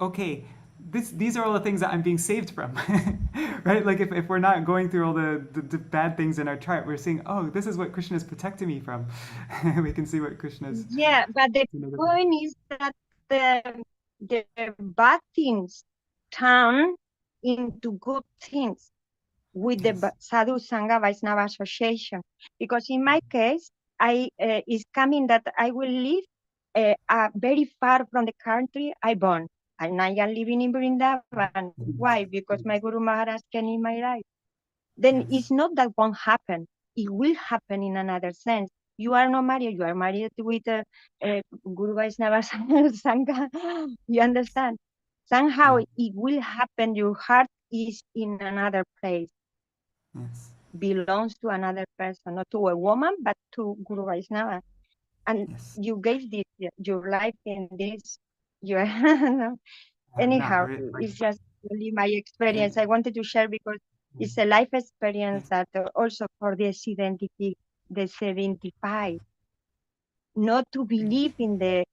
okay, these are all the things that I'm being saved from, right? Like if we're not going through all the bad things in our chart, we're seeing, oh, this is what Krishna is protecting me from. We can see what Krishna's. yeah. But the point is that the bad things turn into good things with the Sadhu Sangha Vaishnava Association. Because in my case, is coming that I will live very far from the country I born. And I am living in Vrindavan. Why? Because my Guru Maharaj came in my life. Then it's not that won't happen. It will happen in another sense. You are not married. You are married with Guru Vaishnava Sangha. You understand? Somehow it will happen. Your heart is in another place. Yes. Belongs to another person, not to a woman, but to Guru Vaishnava. And you gave this your life in this. You anyhow, it's just really my experience. I wanted to share because it's a life experience that also for the 75, not to believe in the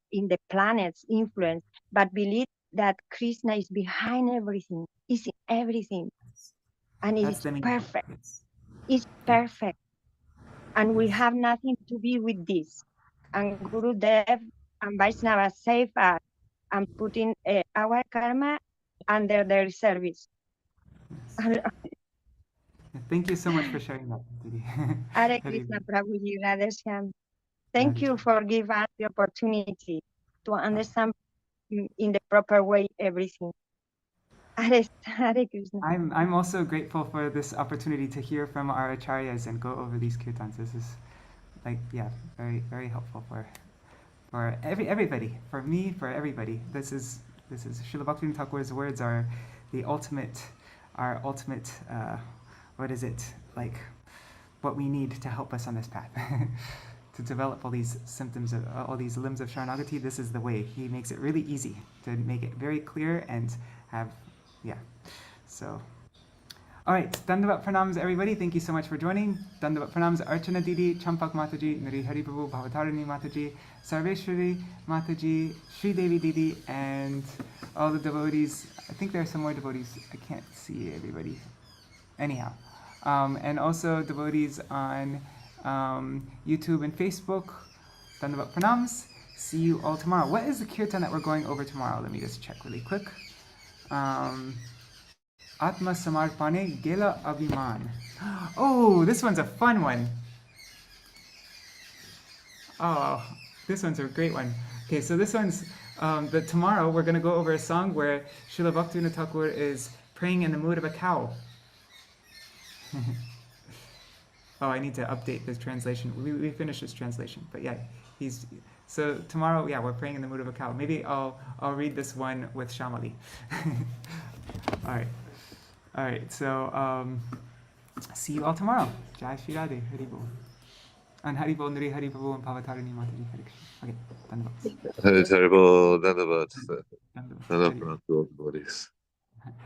planet's influence, but believe that Krishna is behind everything, is in everything, and it's perfect. It's perfect, and we have nothing to be with this. And Guru Dev and Vaishnava save us and putting our karma under their service. Thank you so much for sharing that, Didi. Hare Krishna Prabhuji, Radhe Shyam. Thank you for giving us the opportunity to understand in the proper way everything. Hare Krishna. I'm also grateful for this opportunity to hear from our acharyas and go over these kirtans. This is very, very helpful for everybody, for me, for everybody. This is Srila Bhaktivinoda Thakur's words are our ultimate what is it, like what we need to help us on this path. To develop all these symptoms of all these limbs of Śaraṇāgati. This is the way. He makes it really easy to make it very clear and have, so all right, Dandavat Pranams everybody. Thank you so much for joining. Dandavat Pranams Archana Didi, Champak Mataji, Nari Hari Prabhu, Bhavatarini Mataji, Sarveshwari Mataji, Sri Devi Didi, and all the devotees. I think there are some more devotees. I can't see everybody. Anyhow, and also devotees on YouTube and Facebook. Dandavat Pranams. See you all tomorrow. What is the kirtan that we're going over tomorrow? Let me just check really quick. Atma Samarpane Gela Abhiman. Oh, this one's a fun one. Oh, this one's a great one. Okay, so this one's tomorrow we're going to go over a song where Srila Bhaktivinoda Thakur is praying in the mood of a cow. Oh, I need to update this translation. We finished this translation, but so tomorrow, we're praying in the mood of a cow. Maybe I'll read this one with Shamali. All right. So see you all tomorrow. Jai Shri Radhe, Hari Bol. And Hari Bol, Nari Hari Prabhu, and Bhavatarini Mataji, Hare Krishna. Okay, Dandavat. Hari Bol, Dandavat. Dandavat to all the bodies.